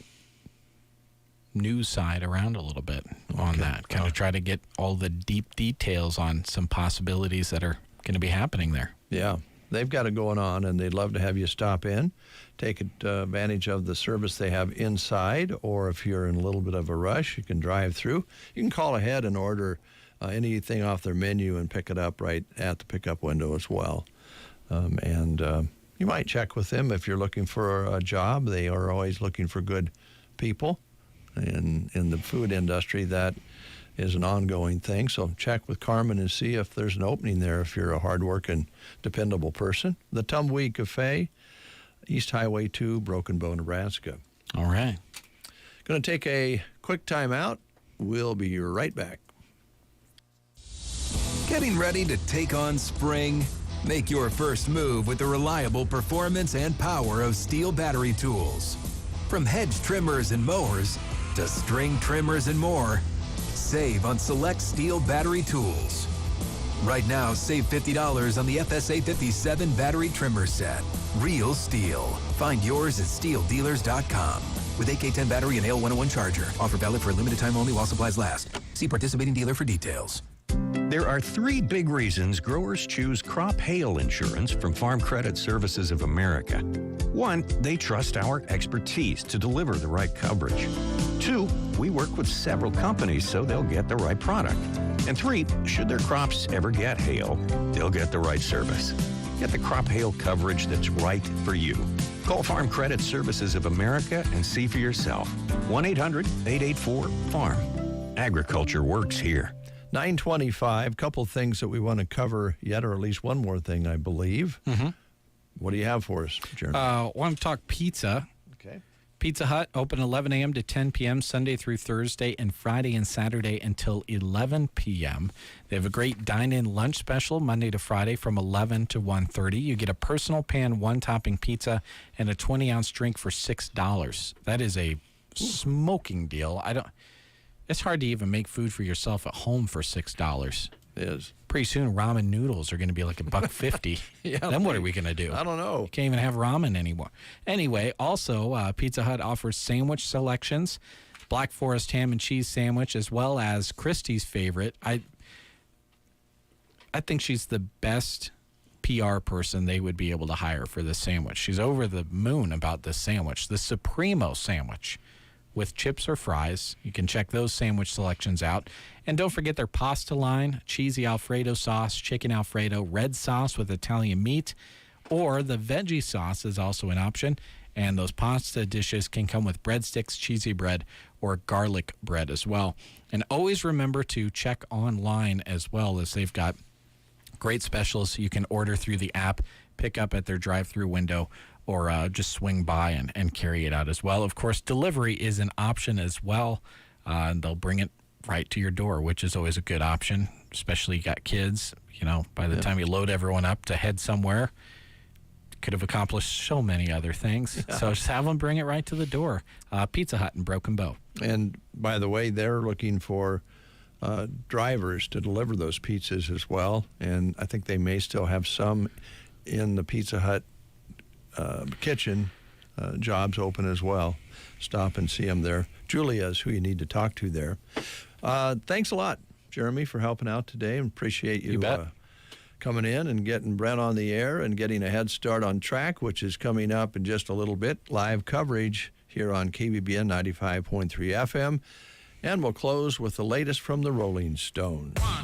news side around a little bit on that. Kind of try to get all the deep details on some possibilities that are going to be happening there. Yeah. They've got it going on, and they'd love to have you stop in, take advantage of the service they have inside, or if you're in a little bit of a rush, you can drive through. You can call ahead and order anything off their menu and pick it up right at the pickup window as well. And you might check with them if you're looking for a job. They are always looking for good people. In the food industry, that is an ongoing thing. So check with Carmen and see if there's an opening there if you're a hardworking, dependable person. The Tumbleweed Cafe, East Highway 2, Broken Bow, Nebraska. All right. Going to take a quick time out. We'll be right back. Getting ready to take on spring? Make your first move with the reliable performance and power of Steel battery tools. From hedge trimmers and mowers to string trimmers and more, save on select Steel battery tools. Right now, save $50 on the FSA 57 battery trimmer set. Real Steel. Find yours at steeldealers.com. With AK-10 battery and AL101 charger. Offer valid for a limited time only while supplies last. See participating dealer for details. There are 3 big reasons growers choose crop hail insurance from Farm Credit Services of America. 1, they trust our expertise to deliver the right coverage. 2, we work with several companies so they'll get the right product. And 3, should their crops ever get hail, they'll get the right service. Get the crop hail coverage that's right for you. Call Farm Credit Services of America and see for yourself. 1-800-884-FARM. Agriculture works here. 9:25, couple things that we want to cover yet, or at least one more thing, I believe. What do you have for us, Jeremy? I want to talk pizza. Okay. Pizza Hut open 11 a.m. to 10 p.m. Sunday through Thursday, and Friday and Saturday until 11 p.m. They have a great dine-in lunch special Monday to Friday from 11 to 1:30. You get a personal pan, 1-topping pizza, and a 20-ounce drink for $6. That is a smoking deal. It's hard to even make food for yourself at home for $6. It is. Pretty soon, ramen noodles are going to be like $1.50. Yeah, then what are we going to do? I don't know. You can't even have ramen anymore. Anyway, also, Pizza Hut offers sandwich selections, Black Forest ham and cheese sandwich, as well as Christy's favorite. I think she's the best PR person they would be able to hire for this sandwich. She's over the moon about this sandwich, the Supremo sandwich. With chips or fries. You can check those sandwich selections out. And don't forget their pasta line, cheesy Alfredo sauce, chicken Alfredo, red sauce with Italian meat, or the veggie sauce is also an option. And those pasta dishes can come with breadsticks, cheesy bread, or garlic bread as well. And always remember to check online as well, as they've got great specials you can order through the app, pick up at their drive-through window, or just swing by and carry it out as well. Of course, delivery is an option as well. And they'll bring it right to your door, which is always a good option, especially you got kids. By the time you load everyone up to head somewhere, could have accomplished so many other things. Yeah. So just have them bring it right to the door. Pizza Hut in Broken Bow. And by the way, they're looking for drivers to deliver those pizzas as well. And I think they may still have some in the Pizza Hut kitchen jobs open as well. Stop and see them there. Julia is who you need to talk to there. Thanks a lot, Jeremy, for helping out today. And appreciate you coming in and getting Brent on the air and getting a head start on track, which is coming up in just a little bit. Live coverage here on KBBN 95.3 FM. And we'll close with the latest from the Rolling Stones. 1,